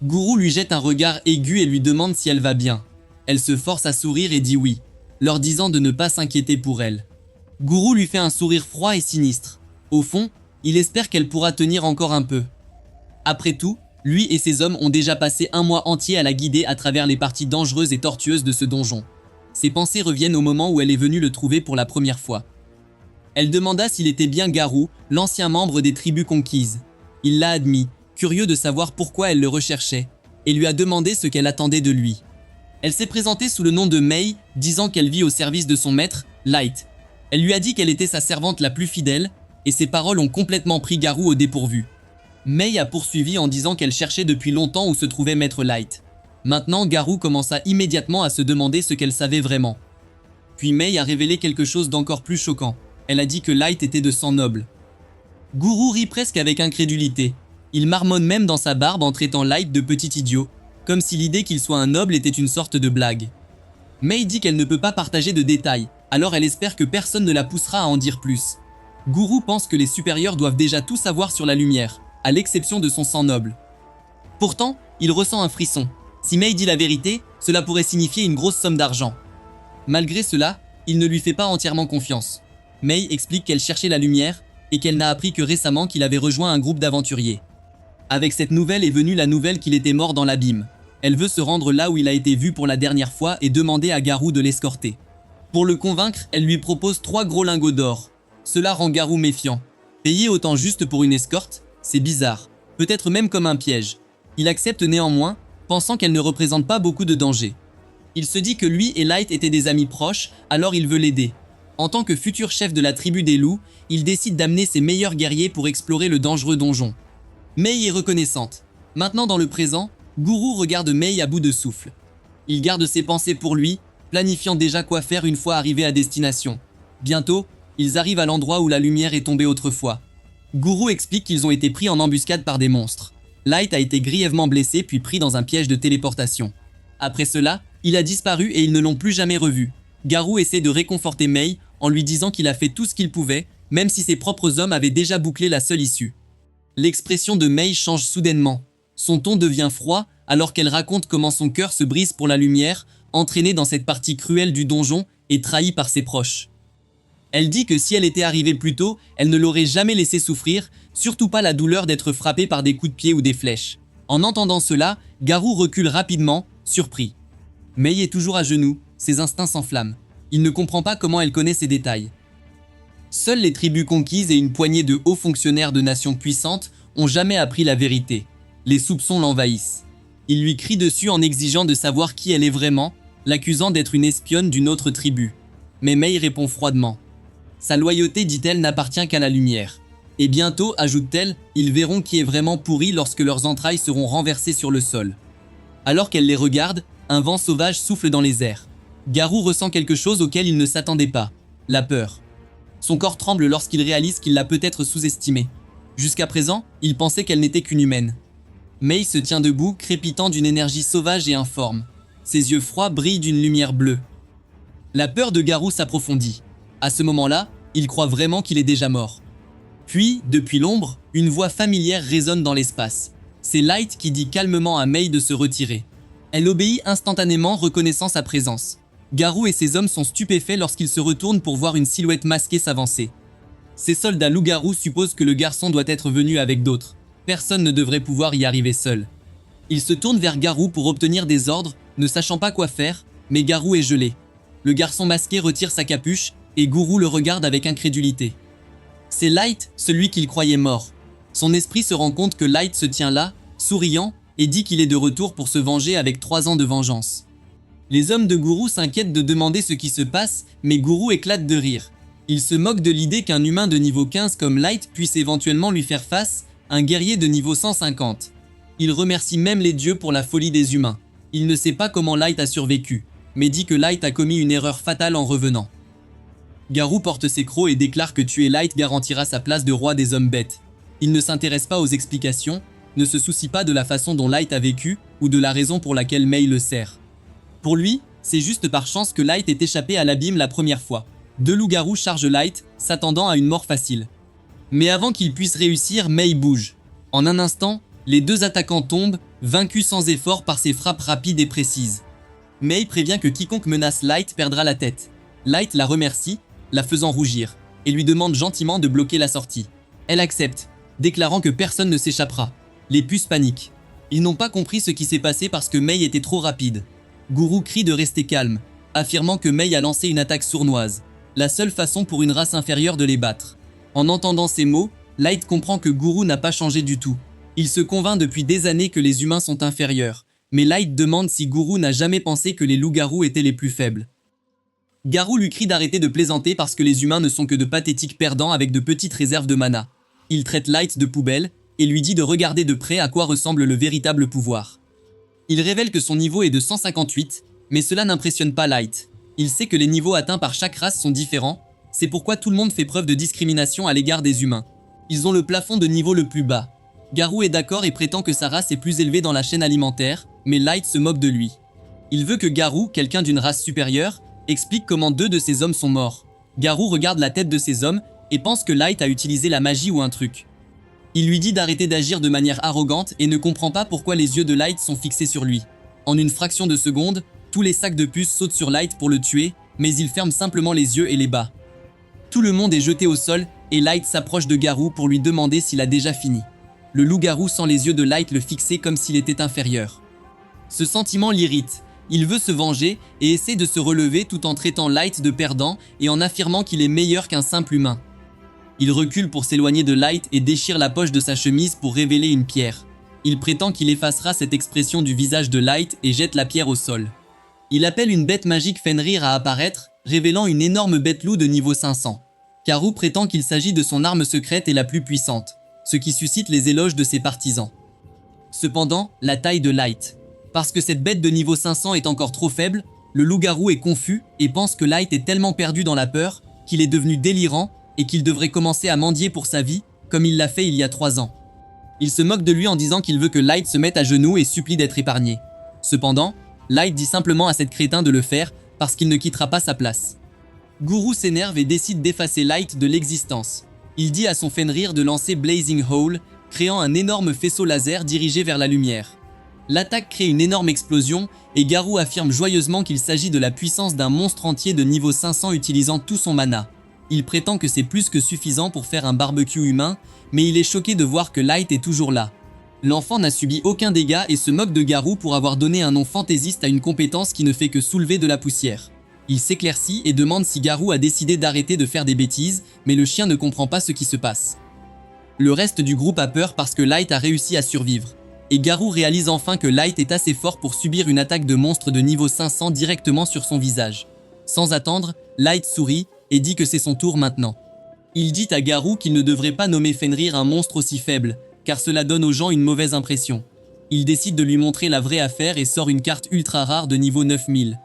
Guru lui jette un regard aigu et lui demande si elle va bien. Elle se force à sourire et dit oui, leur disant de ne pas s'inquiéter pour elle. Guru lui fait un sourire froid et sinistre. Au fond, il espère qu'elle pourra tenir encore un peu. Après tout, lui et ses hommes ont déjà passé 1 mois entier à la guider à travers les parties dangereuses et tortueuses de ce donjon. Ses pensées reviennent au moment où elle est venue le trouver pour la première fois. Elle demanda s'il était bien Garou, l'ancien membre des tribus conquises. Il l'a admis, curieux de savoir pourquoi elle le recherchait, et lui a demandé ce qu'elle attendait de lui. Elle s'est présentée sous le nom de Mei, disant qu'elle vit au service de son maître, Light. Elle lui a dit qu'elle était sa servante la plus fidèle, et ses paroles ont complètement pris Garou au dépourvu. Mei a poursuivi en disant qu'elle cherchait depuis longtemps où se trouvait Maître Light. Maintenant, Garou commença immédiatement à se demander ce qu'elle savait vraiment. Puis Mei a révélé quelque chose d'encore plus choquant. Elle a dit que Light était de sang noble. Guru rit presque avec incrédulité. Il marmonne même dans sa barbe en traitant Light de petit idiot, comme si l'idée qu'il soit un noble était une sorte de blague. Mei dit qu'elle ne peut pas partager de détails, alors elle espère que personne ne la poussera à en dire plus. Guru pense que les supérieurs doivent déjà tout savoir sur la lumière, à l'exception de son sang noble. Pourtant, il ressent un frisson. Si Mei dit la vérité, cela pourrait signifier une grosse somme d'argent. Malgré cela, il ne lui fait pas entièrement confiance. Mei explique qu'elle cherchait la lumière et qu'elle n'a appris que récemment qu'il avait rejoint un groupe d'aventuriers. Avec cette nouvelle est venue la nouvelle qu'il était mort dans l'abîme. Elle veut se rendre là où il a été vu pour la dernière fois et demander à Garou de l'escorter. Pour le convaincre, elle lui propose 3 gros lingots d'or. Cela rend Garou méfiant. Payer autant juste pour une escorte, c'est bizarre, peut-être même comme un piège. Il accepte néanmoins, pensant qu'elle ne représente pas beaucoup de danger. Il se dit que lui et Light étaient des amis proches, alors il veut l'aider. En tant que futur chef de la tribu des loups, il décide d'amener ses meilleurs guerriers pour explorer le dangereux donjon. Mei est reconnaissante. Maintenant dans le présent, Guru regarde Mei à bout de souffle. Il garde ses pensées pour lui, planifiant déjà quoi faire une fois arrivé à destination. Bientôt, ils arrivent à l'endroit où la lumière est tombée autrefois. Guru explique qu'ils ont été pris en embuscade par des monstres. Light a été grièvement blessé puis pris dans un piège de téléportation. Après cela, il a disparu et ils ne l'ont plus jamais revu. Garou essaie de réconforter Mei en lui disant qu'il a fait tout ce qu'il pouvait, même si ses propres hommes avaient déjà bouclé la seule issue. L'expression de Mei change soudainement. Son ton devient froid alors qu'elle raconte comment son cœur se brise pour la lumière, entraînée dans cette partie cruelle du donjon et trahie par ses proches. Elle dit que si elle était arrivée plus tôt, elle ne l'aurait jamais laissé souffrir, surtout pas la douleur d'être frappée par des coups de pied ou des flèches. En entendant cela, Garou recule rapidement, surpris. Mei est toujours à genoux, ses instincts s'enflamment. Il ne comprend pas comment elle connaît ces détails. Seules les tribus conquises et une poignée de hauts fonctionnaires de nations puissantes ont jamais appris la vérité. Les soupçons l'envahissent. Il lui crie dessus en exigeant de savoir qui elle est vraiment, l'accusant d'être une espionne d'une autre tribu. Mais Mei répond froidement. Sa loyauté, dit-elle, n'appartient qu'à la lumière. Et bientôt, ajoute-t-elle, ils verront qui est vraiment pourri lorsque leurs entrailles seront renversées sur le sol. Alors qu'elle les regarde, un vent sauvage souffle dans les airs. Garou ressent quelque chose auquel il ne s'attendait pas, la peur. Son corps tremble lorsqu'il réalise qu'il l'a peut-être sous-estimée. Jusqu'à présent, il pensait qu'elle n'était qu'une humaine. Mei se tient debout, crépitant d'une énergie sauvage et informe. Ses yeux froids brillent d'une lumière bleue. La peur de Garou s'approfondit. À ce moment-là, il croit vraiment qu'il est déjà mort. Puis, depuis l'ombre, une voix familière résonne dans l'espace. C'est Light qui dit calmement à Mei de se retirer. Elle obéit instantanément, reconnaissant sa présence. Garou et ses hommes sont stupéfaits lorsqu'ils se retournent pour voir une silhouette masquée s'avancer. Ces soldats loups-garous supposent que le garçon doit être venu avec d'autres. Personne ne devrait pouvoir y arriver seul. Ils se tournent vers Garou pour obtenir des ordres, ne sachant pas quoi faire, mais Garou est gelé. Le garçon masqué retire sa capuche, et Guru le regarde avec incrédulité. C'est Light, celui qu'il croyait mort. Son esprit se rend compte que Light se tient là, souriant, et dit qu'il est de retour pour se venger avec 3 ans de vengeance. Les hommes de Guru s'inquiètent de demander ce qui se passe, mais Guru éclate de rire. Il se moque de l'idée qu'un humain de niveau 15 comme Light puisse éventuellement lui faire face, un guerrier de niveau 150. Il remercie même les dieux pour la folie des humains. Il ne sait pas comment Light a survécu, mais dit que Light a commis une erreur fatale en revenant. Garou porte ses crocs et déclare que tuer Light garantira sa place de roi des hommes bêtes. Il ne s'intéresse pas aux explications, ne se soucie pas de la façon dont Light a vécu ou de la raison pour laquelle Mei le sert. Pour lui, c'est juste par chance que Light est échappé à l'abîme la première fois. 2 loups-garous chargent Light, s'attendant à une mort facile. Mais avant qu'il puisse réussir, Mei bouge. En un instant, les 2 attaquants tombent, vaincus sans effort par ses frappes rapides et précises. Mei prévient que quiconque menace Light perdra la tête. Light la remercie, la faisant rougir, et lui demande gentiment de bloquer la sortie. Elle accepte, déclarant que personne ne s'échappera. Les puces paniquent. Ils n'ont pas compris ce qui s'est passé parce que Mei était trop rapide. Guru crie de rester calme, affirmant que Mei a lancé une attaque sournoise, la seule façon pour une race inférieure de les battre. En entendant ces mots, Light comprend que Guru n'a pas changé du tout. Il se convainc depuis des années que les humains sont inférieurs, mais Light demande si Guru n'a jamais pensé que les loups-garous étaient les plus faibles. Garou lui crie d'arrêter de plaisanter parce que les humains ne sont que de pathétiques perdants avec de petites réserves de mana. Il traite Light de poubelle et lui dit de regarder de près à quoi ressemble le véritable pouvoir. Il révèle que son niveau est de 158, mais cela n'impressionne pas Light. Il sait que les niveaux atteints par chaque race sont différents, c'est pourquoi tout le monde fait preuve de discrimination à l'égard des humains. Ils ont le plafond de niveau le plus bas. Garou est d'accord et prétend que sa race est plus élevée dans la chaîne alimentaire, mais Light se moque de lui. Il veut que Garou, quelqu'un d'une race supérieure, explique comment 2 de ses hommes sont morts. Garou regarde la tête de ses hommes et pense que Light a utilisé la magie ou un truc. Il lui dit d'arrêter d'agir de manière arrogante et ne comprend pas pourquoi les yeux de Light sont fixés sur lui. En une fraction de seconde, tous les sacs de puces sautent sur Light pour le tuer, mais il ferme simplement les yeux et les bat. Tout le monde est jeté au sol et Light s'approche de Garou pour lui demander s'il a déjà fini. Le loup-garou sent les yeux de Light le fixer comme s'il était inférieur. Ce sentiment l'irrite. Il veut se venger et essaie de se relever tout en traitant Light de perdant et en affirmant qu'il est meilleur qu'un simple humain. Il recule pour s'éloigner de Light et déchire la poche de sa chemise pour révéler une pierre. Il prétend qu'il effacera cette expression du visage de Light et jette la pierre au sol. Il appelle une bête magique Fenrir à apparaître, révélant une énorme bête loup de niveau 500. Garou prétend qu'il s'agit de son arme secrète et la plus puissante, ce qui suscite les éloges de ses partisans. Cependant, la taille de Light. Parce que cette bête de niveau 500 est encore trop faible, le loup-garou est confus et pense que Light est tellement perdu dans la peur qu'il est devenu délirant et qu'il devrait commencer à mendier pour sa vie, comme il l'a fait il y a 3 ans. Il se moque de lui en disant qu'il veut que Light se mette à genoux et supplie d'être épargné. Cependant, Light dit simplement à cette crétin de le faire parce qu'il ne quittera pas sa place. Guru s'énerve et décide d'effacer Light de l'existence. Il dit à son Fenrir de lancer Blazing Hole, créant un énorme faisceau laser dirigé vers la lumière. L'attaque crée une énorme explosion et Garou affirme joyeusement qu'il s'agit de la puissance d'un monstre entier de niveau 500 utilisant tout son mana. Il prétend que c'est plus que suffisant pour faire un barbecue humain, mais il est choqué de voir que Light est toujours là. L'enfant n'a subi aucun dégât et se moque de Garou pour avoir donné un nom fantaisiste à une compétence qui ne fait que soulever de la poussière. Il s'éclaircit et demande si Garou a décidé d'arrêter de faire des bêtises, mais le chien ne comprend pas ce qui se passe. Le reste du groupe a peur parce que Light a réussi à survivre. Et Garou réalise enfin que Light est assez fort pour subir une attaque de monstre de niveau 500 directement sur son visage. Sans attendre, Light sourit et dit que c'est son tour maintenant. Il dit à Garou qu'il ne devrait pas nommer Fenrir un monstre aussi faible, car cela donne aux gens une mauvaise impression. Il décide de lui montrer la vraie affaire et sort une carte ultra rare de niveau 9000.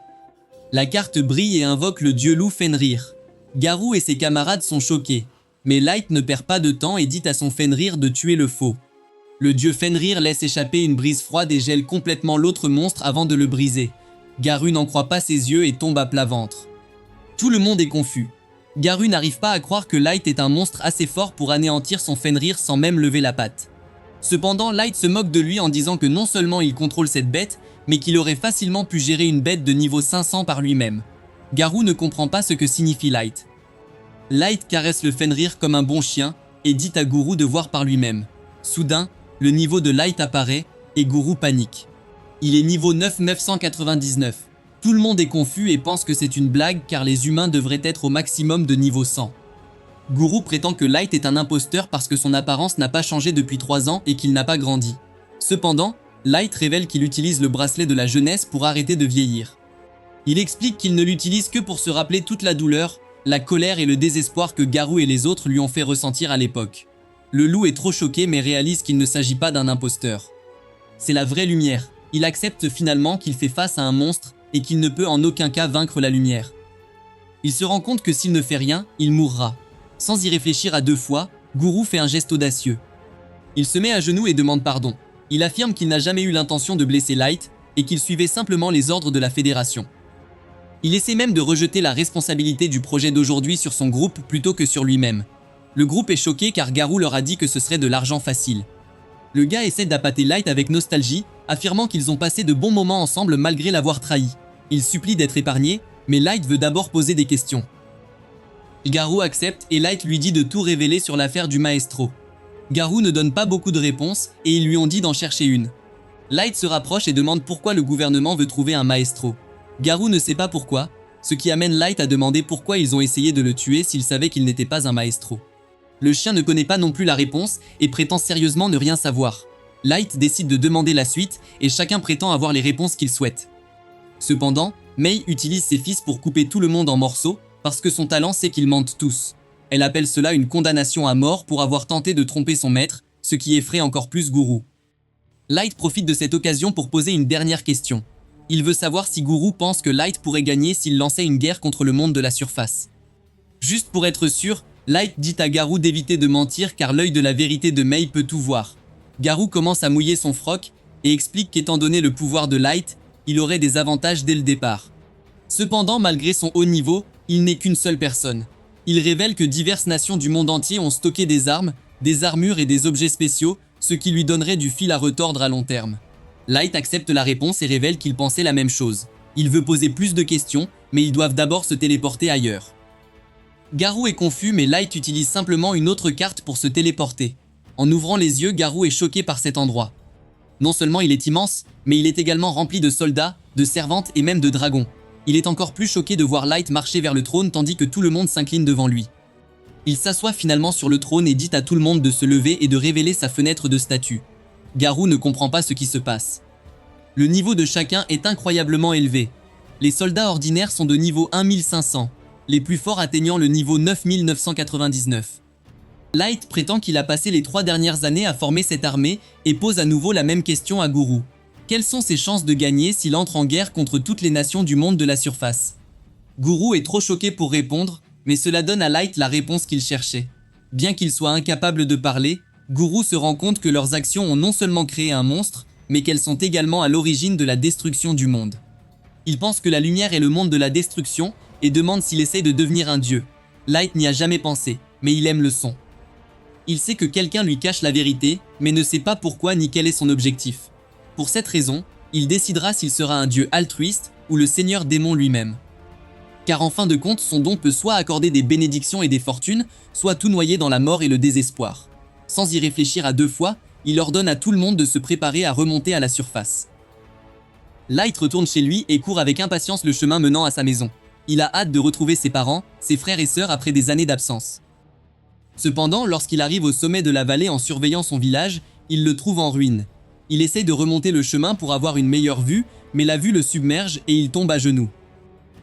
La carte brille et invoque le dieu loup Fenrir. Garou et ses camarades sont choqués, mais Light ne perd pas de temps et dit à son Fenrir de tuer le faux. Le dieu Fenrir laisse échapper une brise froide et gèle complètement l'autre monstre avant de le briser. Garou n'en croit pas ses yeux et tombe à plat ventre. Tout le monde est confus. Garou n'arrive pas à croire que Light est un monstre assez fort pour anéantir son Fenrir sans même lever la patte. Cependant, Light se moque de lui en disant que non seulement il contrôle cette bête, mais qu'il aurait facilement pu gérer une bête de niveau 500 par lui-même. Garou ne comprend pas ce que signifie Light. Light caresse le Fenrir comme un bon chien et dit à Guru de voir par lui-même. Soudain, le niveau de Light apparaît et Guru panique. Il est niveau 9999. Tout le monde est confus et pense que c'est une blague car les humains devraient être au maximum de niveau 100. Guru prétend que Light est un imposteur parce que son apparence n'a pas changé depuis 3 ans et qu'il n'a pas grandi. Cependant, Light révèle qu'il utilise le bracelet de la jeunesse pour arrêter de vieillir. Il explique qu'il ne l'utilise que pour se rappeler toute la douleur, la colère et le désespoir que Garou et les autres lui ont fait ressentir à l'époque. Le loup est trop choqué mais réalise qu'il ne s'agit pas d'un imposteur. C'est la vraie lumière. Il accepte finalement qu'il fait face à un monstre et qu'il ne peut en aucun cas vaincre la lumière. Il se rend compte que s'il ne fait rien, il mourra. Sans y réfléchir à 2 fois, Guru fait un geste audacieux. Il se met à genoux et demande pardon. Il affirme qu'il n'a jamais eu l'intention de blesser Light et qu'il suivait simplement les ordres de la Fédération. Il essaie même de rejeter la responsabilité du projet d'aujourd'hui sur son groupe plutôt que sur lui-même. Le groupe est choqué car Garou leur a dit que ce serait de l'argent facile. Le gars essaie d'appâter Light avec nostalgie, affirmant qu'ils ont passé de bons moments ensemble malgré l'avoir trahi. Il supplie d'être épargné, mais Light veut d'abord poser des questions. Garou accepte et Light lui dit de tout révéler sur l'affaire du maestro. Garou ne donne pas beaucoup de réponses et ils lui ont dit d'en chercher une. Light se rapproche et demande pourquoi le gouvernement veut trouver un maestro. Garou ne sait pas pourquoi, ce qui amène Light à demander pourquoi ils ont essayé de le tuer s'ils savaient qu'il n'était pas un maestro. Le chien ne connaît pas non plus la réponse et prétend sérieusement ne rien savoir. Light décide de demander la suite et chacun prétend avoir les réponses qu'il souhaite. Cependant, Mei utilise ses fils pour couper tout le monde en morceaux parce que son talent c'est qu'ils mentent tous. Elle appelle cela une condamnation à mort pour avoir tenté de tromper son maître, ce qui effraie encore plus Guru. Light profite de cette occasion pour poser une dernière question. Il veut savoir si Guru pense que Light pourrait gagner s'il lançait une guerre contre le monde de la surface. Juste pour être sûr, Light dit à Garou d'éviter de mentir car l'œil de la vérité de Mei peut tout voir. Garou commence à mouiller son froc et explique qu'étant donné le pouvoir de Light, il aurait des avantages dès le départ. Cependant, malgré son haut niveau, il n'est qu'une seule personne. Il révèle que diverses nations du monde entier ont stocké des armes, des armures et des objets spéciaux, ce qui lui donnerait du fil à retordre à long terme. Light accepte la réponse et révèle qu'il pensait la même chose. Il veut poser plus de questions, mais ils doivent d'abord se téléporter ailleurs. Garou est confus, mais Light utilise simplement une autre carte pour se téléporter. En ouvrant les yeux, Garou est choqué par cet endroit. Non seulement il est immense, mais il est également rempli de soldats, de servantes et même de dragons. Il est encore plus choqué de voir Light marcher vers le trône tandis que tout le monde s'incline devant lui. Il s'assoit finalement sur le trône et dit à tout le monde de se lever et de révéler sa fenêtre de statue. Garou ne comprend pas ce qui se passe. Le niveau de chacun est incroyablement élevé. Les soldats ordinaires sont de niveau 1500, les plus forts atteignant le niveau 9999. Light prétend qu'il a passé les 3 dernières années à former cette armée et pose à nouveau la même question à Guru. Quelles sont ses chances de gagner s'il entre en guerre contre toutes les nations du monde de la surface? Guru est trop choqué pour répondre, mais cela donne à Light la réponse qu'il cherchait. Bien qu'il soit incapable de parler, Guru se rend compte que leurs actions ont non seulement créé un monstre, mais qu'elles sont également à l'origine de la destruction du monde. Il pense que la lumière est le monde de la destruction et demande s'il essaie de devenir un dieu. Light n'y a jamais pensé, mais il aime le son. Il sait que quelqu'un lui cache la vérité, mais ne sait pas pourquoi ni quel est son objectif. Pour cette raison, il décidera s'il sera un dieu altruiste ou le seigneur démon lui-même. Car en fin de compte, son don peut soit accorder des bénédictions et des fortunes, soit tout noyer dans la mort et le désespoir. Sans y réfléchir à 2 fois, il ordonne à tout le monde de se préparer à remonter à la surface. Light retourne chez lui et court avec impatience le chemin menant à sa maison. Il a hâte de retrouver ses parents, ses frères et sœurs après des années d'absence. Cependant, lorsqu'il arrive au sommet de la vallée en surveillant son village, il le trouve en ruine. Il essaie de remonter le chemin pour avoir une meilleure vue, mais la vue le submerge et il tombe à genoux.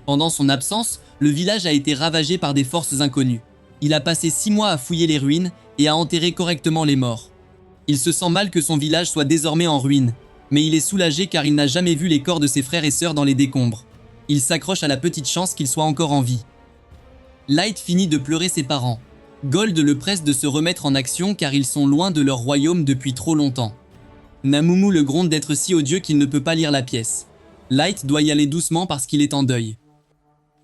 Pendant son absence, le village a été ravagé par des forces inconnues. Il a passé 6 mois à fouiller les ruines et à enterrer correctement les morts. Il se sent mal que son village soit désormais en ruine, mais il est soulagé car il n'a jamais vu les corps de ses frères et sœurs dans les décombres. Il s'accroche à la petite chance qu'ils soient encore en vie. Light finit de pleurer ses parents. Gold le presse de se remettre en action car ils sont loin de leur royaume depuis trop longtemps. Namumu le gronde d'être si odieux qu'il ne peut pas lire la pièce. Light doit y aller doucement parce qu'il est en deuil.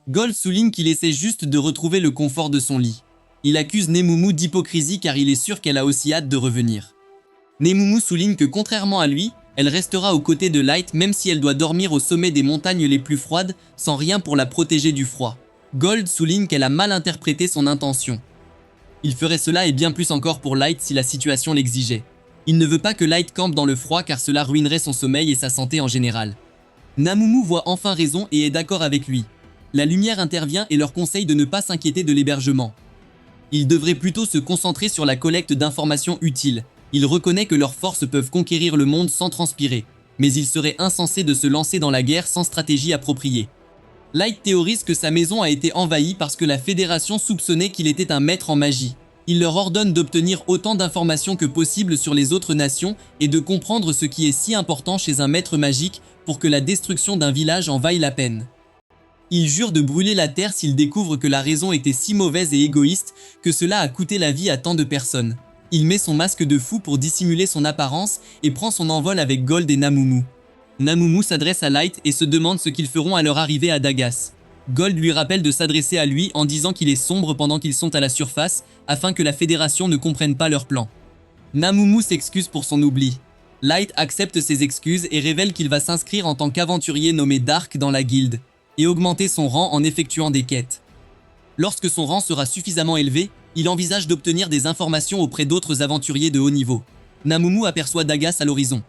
Gold souligne qu'il essaie juste de retrouver le confort de son lit. Il accuse Nemumu d'hypocrisie car il est sûr qu'elle a aussi hâte de revenir. Nemumu souligne que contrairement à lui, elle restera aux côtés de Light même si elle doit dormir au sommet des montagnes les plus froides sans rien pour la protéger du froid. Gold souligne qu'elle a mal interprété son intention. Il ferait cela et bien plus encore pour Light si la situation l'exigeait. Il ne veut pas que Light campe dans le froid car cela ruinerait son sommeil et sa santé en général. Namumu voit enfin raison et est d'accord avec lui. La lumière intervient et leur conseille de ne pas s'inquiéter de l'hébergement. Ils devraient plutôt se concentrer sur la collecte d'informations utiles. Il reconnaît que leurs forces peuvent conquérir le monde sans transpirer, mais il serait insensé de se lancer dans la guerre sans stratégie appropriée. Light théorise que sa maison a été envahie parce que la Fédération soupçonnait qu'il était un maître en magie. Il leur ordonne d'obtenir autant d'informations que possible sur les autres nations et de comprendre ce qui est si important chez un maître magique pour que la destruction d'un village en vaille la peine. Il jure de brûler la terre s'il découvre que la raison était si mauvaise et égoïste que cela a coûté la vie à tant de personnes. Il met son masque de fou pour dissimuler son apparence et prend son envol avec Gold et Namumu. Namumu s'adresse à Light et se demande ce qu'ils feront à leur arrivée à Dagas. Gold lui rappelle de s'adresser à lui en disant qu'il est sombre pendant qu'ils sont à la surface afin que la Fédération ne comprenne pas leur plan. Namumu s'excuse pour son oubli. Light accepte ses excuses et révèle qu'il va s'inscrire en tant qu'aventurier nommé Dark dans la guilde et augmenter son rang en effectuant des quêtes. Lorsque son rang sera suffisamment élevé, il envisage d'obtenir des informations auprès d'autres aventuriers de haut niveau. Namumu aperçoit Dagas à l'horizon.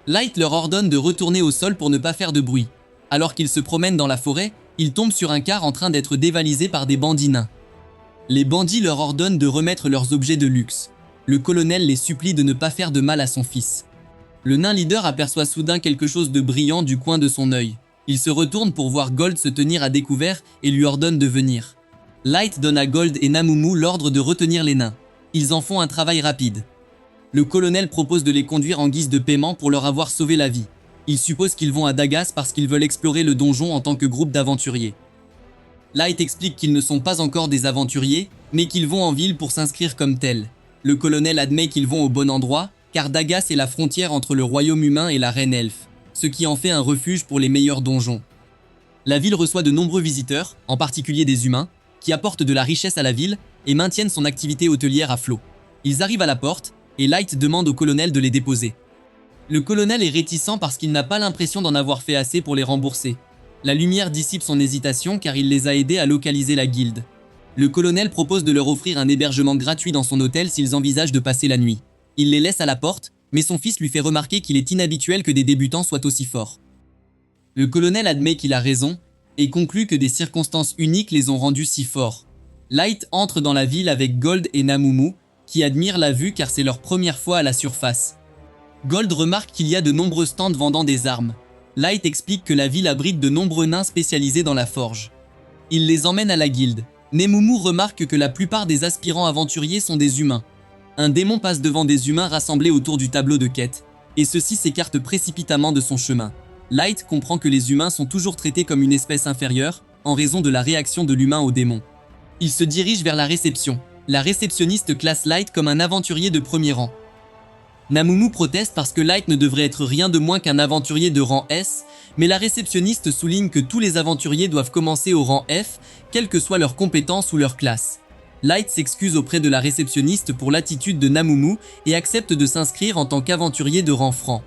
Light leur ordonne de retourner au sol pour ne pas faire de bruit. Alors qu'ils se promènent dans la forêt, ils tombent sur un car en train d'être dévalisé par des bandits nains. Les bandits leur ordonnent de remettre leurs objets de luxe. Le colonel les supplie de ne pas faire de mal à son fils. Le nain leader aperçoit soudain quelque chose de brillant du coin de son œil. Il se retourne pour voir Gold se tenir à découvert et lui ordonne de venir. Light donne à Gold et Namumu l'ordre de retenir les nains. Ils en font un travail rapide. Le colonel propose de les conduire en guise de paiement pour leur avoir sauvé la vie. Il suppose qu'ils vont à Dagas parce qu'ils veulent explorer le donjon en tant que groupe d'aventuriers. Light explique qu'ils ne sont pas encore des aventuriers, mais qu'ils vont en ville pour s'inscrire comme tels. Le colonel admet qu'ils vont au bon endroit, car Dagas est la frontière entre le royaume humain et la reine elfe, ce qui en fait un refuge pour les meilleurs donjons. La ville reçoit de nombreux visiteurs, en particulier des humains, qui apportent de la richesse à la ville et maintiennent son activité hôtelière à flot. Ils arrivent à la porte, et Light demande au colonel de les déposer. Le colonel est réticent parce qu'il n'a pas l'impression d'en avoir fait assez pour les rembourser. La lumière dissipe son hésitation car il les a aidés à localiser la guilde. Le colonel propose de leur offrir un hébergement gratuit dans son hôtel s'ils envisagent de passer la nuit. Il les laisse à la porte, mais son fils lui fait remarquer qu'il est inhabituel que des débutants soient aussi forts. Le colonel admet qu'il a raison et conclut que des circonstances uniques les ont rendus si forts. Light entre dans la ville avec Gold et Namumu, qui admirent la vue car c'est leur première fois à la surface. Gold remarque qu'il y a de nombreux stands vendant des armes. Light explique que la ville abrite de nombreux nains spécialisés dans la forge. Il les emmène à la guilde. Namumu remarque que la plupart des aspirants aventuriers sont des humains. Un démon passe devant des humains rassemblés autour du tableau de quête, et ceux-ci s'écartent précipitamment de son chemin. Light comprend que les humains sont toujours traités comme une espèce inférieure, en raison de la réaction de l'humain au démon. Il se dirige vers la réception. La réceptionniste classe Light comme un aventurier de premier rang. Namumu proteste parce que Light ne devrait être rien de moins qu'un aventurier de rang S, mais la réceptionniste souligne que tous les aventuriers doivent commencer au rang F, quelle que soit leur compétence ou leur classe. Light s'excuse auprès de la réceptionniste pour l'attitude de Namumu et accepte de s'inscrire en tant qu'aventurier de rang franc.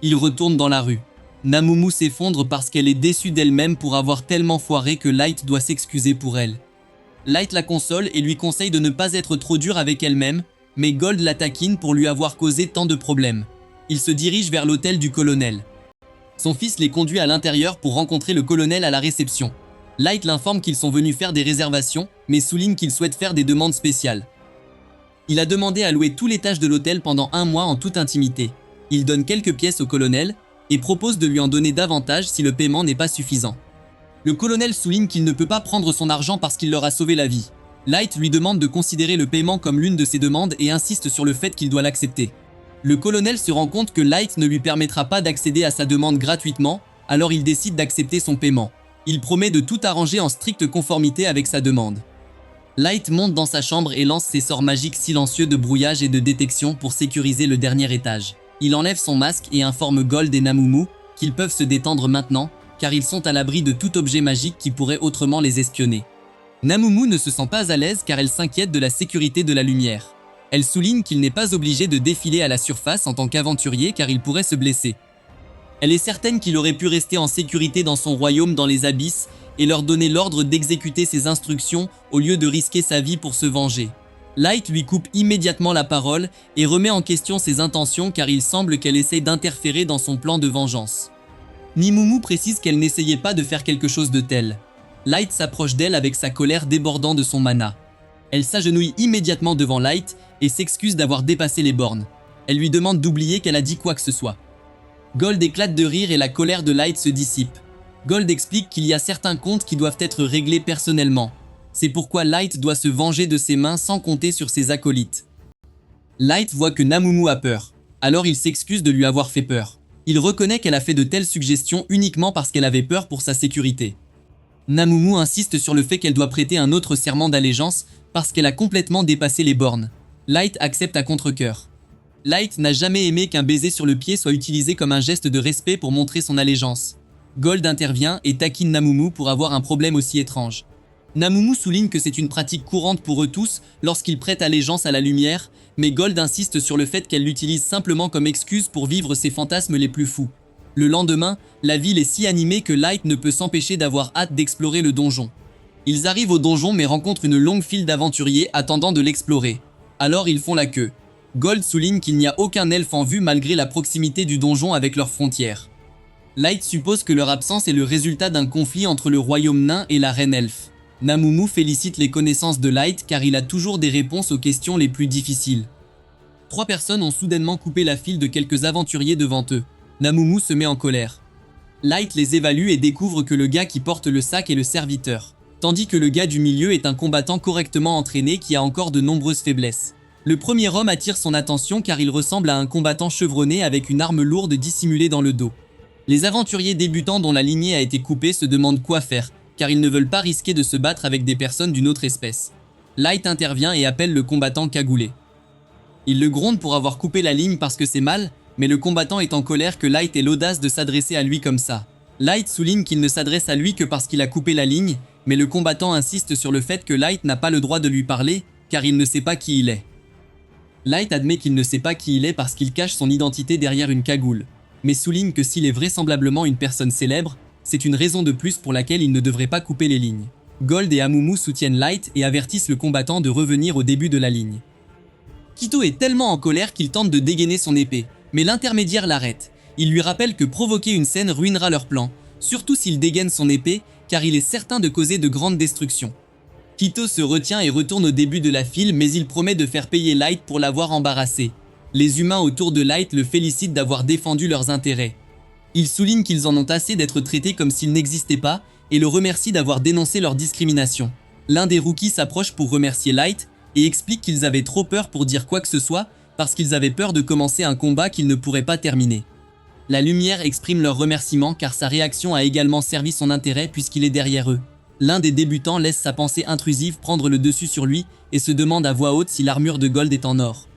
Il retourne dans la rue. Namumu s'effondre parce qu'elle est déçue d'elle-même pour avoir tellement foiré que Light doit s'excuser pour elle. Light la console et lui conseille de ne pas être trop dur avec elle-même, mais Gold la taquine pour lui avoir causé tant de problèmes. Il se dirige vers l'hôtel du colonel. Son fils les conduit à l'intérieur pour rencontrer le colonel à la réception. Light l'informe qu'ils sont venus faire des réservations, mais souligne qu'ils souhaitent faire des demandes spéciales. Il a demandé à louer tout l'étage de l'hôtel pendant 1 mois en toute intimité. Il donne quelques pièces au colonel et propose de lui en donner davantage si le paiement n'est pas suffisant. Le colonel souligne qu'il ne peut pas prendre son argent parce qu'il leur a sauvé la vie. Light lui demande de considérer le paiement comme l'une de ses demandes et insiste sur le fait qu'il doit l'accepter. Le colonel se rend compte que Light ne lui permettra pas d'accéder à sa demande gratuitement, alors il décide d'accepter son paiement. Il promet de tout arranger en stricte conformité avec sa demande. Light monte dans sa chambre et lance ses sorts magiques silencieux de brouillage et de détection pour sécuriser le dernier étage. Il enlève son masque et informe Gold et Namumu qu'ils peuvent se détendre maintenant, car ils sont à l'abri de tout objet magique qui pourrait autrement les espionner. Namumu ne se sent pas à l'aise car elle s'inquiète de la sécurité de la lumière. Elle souligne qu'il n'est pas obligé de défiler à la surface en tant qu'aventurier car il pourrait se blesser. Elle est certaine qu'il aurait pu rester en sécurité dans son royaume dans les abysses et leur donner l'ordre d'exécuter ses instructions au lieu de risquer sa vie pour se venger. Light lui coupe immédiatement la parole et remet en question ses intentions car il semble qu'elle essaye d'interférer dans son plan de vengeance. Namumu précise qu'elle n'essayait pas de faire quelque chose de tel. Light s'approche d'elle avec sa colère débordant de son mana. Elle s'agenouille immédiatement devant Light et s'excuse d'avoir dépassé les bornes. Elle lui demande d'oublier qu'elle a dit quoi que ce soit. Gold éclate de rire et la colère de Light se dissipe. Gold explique qu'il y a certains comptes qui doivent être réglés personnellement. C'est pourquoi Light doit se venger de ses mains sans compter sur ses acolytes. Light voit que Namumu a peur, alors il s'excuse de lui avoir fait peur. Il reconnaît qu'elle a fait de telles suggestions uniquement parce qu'elle avait peur pour sa sécurité. Namumu insiste sur le fait qu'elle doit prêter un autre serment d'allégeance parce qu'elle a complètement dépassé les bornes. Light accepte à contre-cœur. Light n'a jamais aimé qu'un baiser sur le pied soit utilisé comme un geste de respect pour montrer son allégeance. Gold intervient et taquine Namumu pour avoir un problème aussi étrange. Namumu souligne que c'est une pratique courante pour eux tous lorsqu'ils prêtent allégeance à la lumière, mais Gold insiste sur le fait qu'elle l'utilise simplement comme excuse pour vivre ses fantasmes les plus fous. Le lendemain, la ville est si animée que Light ne peut s'empêcher d'avoir hâte d'explorer le donjon. Ils arrivent au donjon mais rencontrent une longue file d'aventuriers attendant de l'explorer. Alors ils font la queue. Gold souligne qu'il n'y a aucun elfe en vue malgré la proximité du donjon avec leurs frontières. Light suppose que leur absence est le résultat d'un conflit entre le royaume nain et la reine elfe. Namumu félicite les connaissances de Light car il a toujours des réponses aux questions les plus difficiles. 3 personnes ont soudainement coupé la file de quelques aventuriers devant eux. Namumu se met en colère. Light les évalue et découvre que le gars qui porte le sac est le serviteur, tandis que le gars du milieu est un combattant correctement entraîné qui a encore de nombreuses faiblesses. Le premier homme attire son attention car il ressemble à un combattant chevronné avec une arme lourde dissimulée dans le dos. Les aventuriers débutants dont la lignée a été coupée se demandent quoi faire, car ils ne veulent pas risquer de se battre avec des personnes d'une autre espèce. Light intervient et appelle le combattant cagoulé. Il le gronde pour avoir coupé la ligne parce que c'est mal, mais le combattant est en colère que Light ait l'audace de s'adresser à lui comme ça. Light souligne qu'il ne s'adresse à lui que parce qu'il a coupé la ligne, mais le combattant insiste sur le fait que Light n'a pas le droit de lui parler, car il ne sait pas qui il est. Light admet qu'il ne sait pas qui il est parce qu'il cache son identité derrière une cagoule, mais souligne que s'il est vraisemblablement une personne célèbre, c'est une raison de plus pour laquelle il ne devrait pas couper les lignes. Gold et Amumu soutiennent Light et avertissent le combattant de revenir au début de la ligne. Kito est tellement en colère qu'il tente de dégainer son épée, mais l'intermédiaire l'arrête. Il lui rappelle que provoquer une scène ruinera leur plan, surtout s'il dégaine son épée, car il est certain de causer de grandes destructions. Kito se retient et retourne au début de la file, mais il promet de faire payer Light pour l'avoir embarrassé. Les humains autour de Light le félicitent d'avoir défendu leurs intérêts. Ils soulignent qu'ils en ont assez d'être traités comme s'ils n'existaient pas et le remercient d'avoir dénoncé leur discrimination. L'un des rookies s'approche pour remercier Light et explique qu'ils avaient trop peur pour dire quoi que ce soit parce qu'ils avaient peur de commencer un combat qu'ils ne pourraient pas terminer. La lumière exprime leur remerciement car sa réaction a également servi son intérêt puisqu'il est derrière eux. L'un des débutants laisse sa pensée intrusive prendre le dessus sur lui et se demande à voix haute si l'armure de Gold est en or.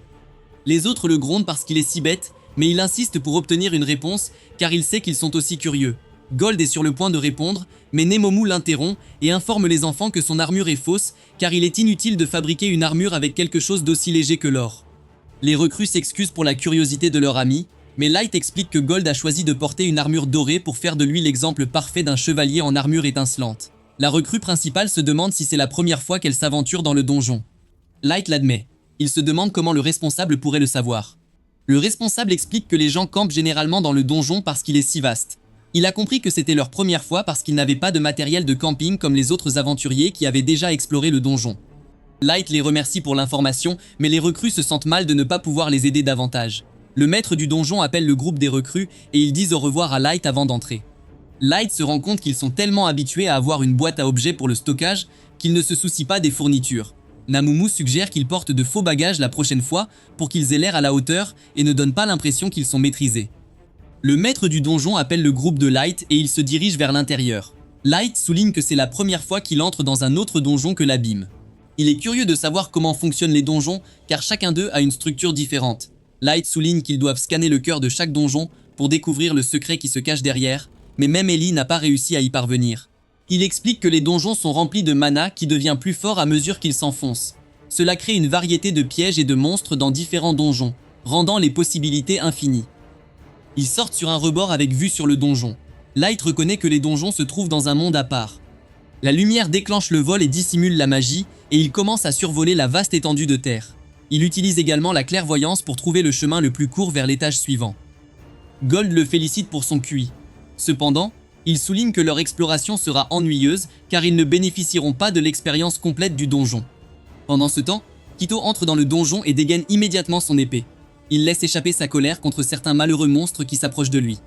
Les autres le grondent parce qu'il est si bête, mais il insiste pour obtenir une réponse car il sait qu'ils sont aussi curieux. Gold est sur le point de répondre, mais Nemomu l'interrompt et informe les enfants que son armure est fausse car il est inutile de fabriquer une armure avec quelque chose d'aussi léger que l'or. Les recrues s'excusent pour la curiosité de leur ami, mais Light explique que Gold a choisi de porter une armure dorée pour faire de lui l'exemple parfait d'un chevalier en armure étincelante. La recrue principale se demande si c'est la première fois qu'elle s'aventure dans le donjon. Light l'admet. Il se demande comment le responsable pourrait le savoir. Le responsable explique que les gens campent généralement dans le donjon parce qu'il est si vaste. Il a compris que c'était leur première fois parce qu'ils n'avaient pas de matériel de camping comme les autres aventuriers qui avaient déjà exploré le donjon. Light les remercie pour l'information, mais les recrues se sentent mal de ne pas pouvoir les aider davantage. Le maître du donjon appelle le groupe des recrues et ils disent au revoir à Light avant d'entrer. Light se rend compte qu'ils sont tellement habitués à avoir une boîte à objets pour le stockage qu'ils ne se soucient pas des fournitures. Namumu suggère qu'ils portent de faux bagages la prochaine fois pour qu'ils aient l'air à la hauteur et ne donnent pas l'impression qu'ils sont maîtrisés. Le maître du donjon appelle le groupe de Light et il se dirige vers l'intérieur. Light souligne que c'est la première fois qu'il entre dans un autre donjon que l'abîme. Il est curieux de savoir comment fonctionnent les donjons car chacun d'eux a une structure différente. Light souligne qu'ils doivent scanner le cœur de chaque donjon pour découvrir le secret qui se cache derrière, mais même Ellie n'a pas réussi à y parvenir. Il explique que les donjons sont remplis de mana qui devient plus fort à mesure qu'ils s'enfoncent. Cela crée une variété de pièges et de monstres dans différents donjons, rendant les possibilités infinies. Ils sortent sur un rebord avec vue sur le donjon. Light reconnaît que les donjons se trouvent dans un monde à part. La lumière déclenche le vol et dissimule la magie, et il commence à survoler la vaste étendue de terre. Il utilise également la clairvoyance pour trouver le chemin le plus court vers l'étage suivant. Gold le félicite pour son QI. Cependant, il souligne que leur exploration sera ennuyeuse car ils ne bénéficieront pas de l'expérience complète du donjon. Pendant ce temps, Kito entre dans le donjon et dégaine immédiatement son épée. Il laisse échapper sa colère contre certains malheureux monstres qui s'approchent de lui.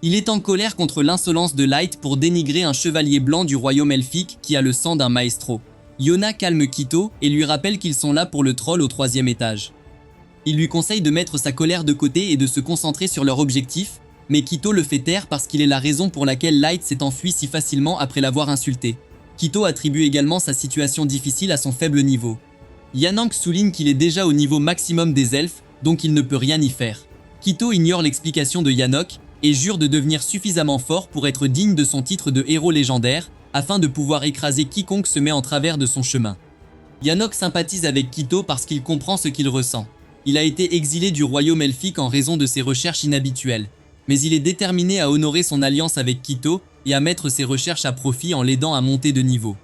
Il est en colère contre l'insolence de Light pour dénigrer un chevalier blanc du royaume elfique qui a le sang d'un maestro. Yona calme Kito et lui rappelle qu'ils sont là pour le troll au 3e étage. Il lui conseille de mettre sa colère de côté et de se concentrer sur leur objectif, mais Kito le fait taire parce qu'il est la raison pour laquelle Light s'est enfui si facilement après l'avoir insulté. Kito attribue également sa situation difficile à son faible niveau. Yanank souligne qu'il est déjà au niveau maximum des elfes, donc il ne peut rien y faire. Kito ignore l'explication de Yanok et jure de devenir suffisamment fort pour être digne de son titre de héros légendaire, afin de pouvoir écraser quiconque se met en travers de son chemin. Yanok sympathise avec Kito parce qu'il comprend ce qu'il ressent. Il a été exilé du royaume elfique en raison de ses recherches inhabituelles. Mais il est déterminé à honorer son alliance avec Kito et à mettre ses recherches à profit en l'aidant à monter de niveau.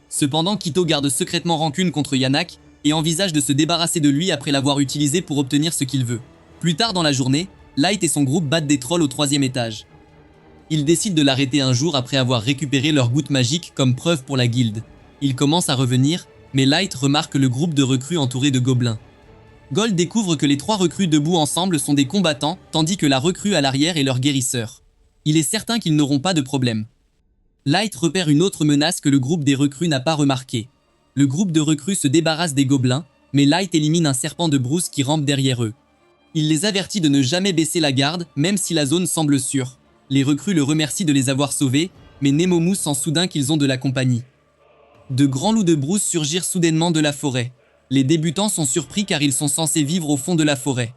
Cependant, Kito garde secrètement rancune contre Yannak et envisage de se débarrasser de lui après l'avoir utilisé pour obtenir ce qu'il veut. Plus tard dans la journée, Light et son groupe battent des trolls au 3e étage. Ils décident de l'arrêter un jour après avoir récupéré leur goutte magique comme preuve pour la guilde. Ils commencent à revenir, mais Light remarque le groupe de recrues entouré de gobelins. Gold découvre que les 3 recrues debout ensemble sont des combattants, tandis que la recrue à l'arrière est leur guérisseur. Il est certain qu'ils n'auront pas de problème. Light repère une autre menace que le groupe des recrues n'a pas remarquée. Le groupe de recrues se débarrasse des gobelins, mais Light élimine un serpent de brousse qui rampe derrière eux. Il les avertit de ne jamais baisser la garde, même si la zone semble sûre. Les recrues le remercient de les avoir sauvés, mais Nemomus sent soudain qu'ils ont de la compagnie. De grands loups de brousse surgirent soudainement de la forêt. Les débutants sont surpris car ils sont censés vivre au fond de la forêt.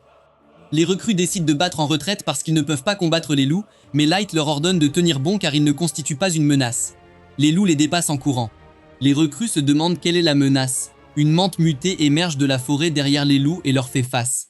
Les recrues décident de battre en retraite parce qu'ils ne peuvent pas combattre les loups, mais Light leur ordonne de tenir bon car ils ne constituent pas une menace. Les loups les dépassent en courant. Les recrues se demandent quelle est la menace. Une mante mutée émerge de la forêt derrière les loups et leur fait face.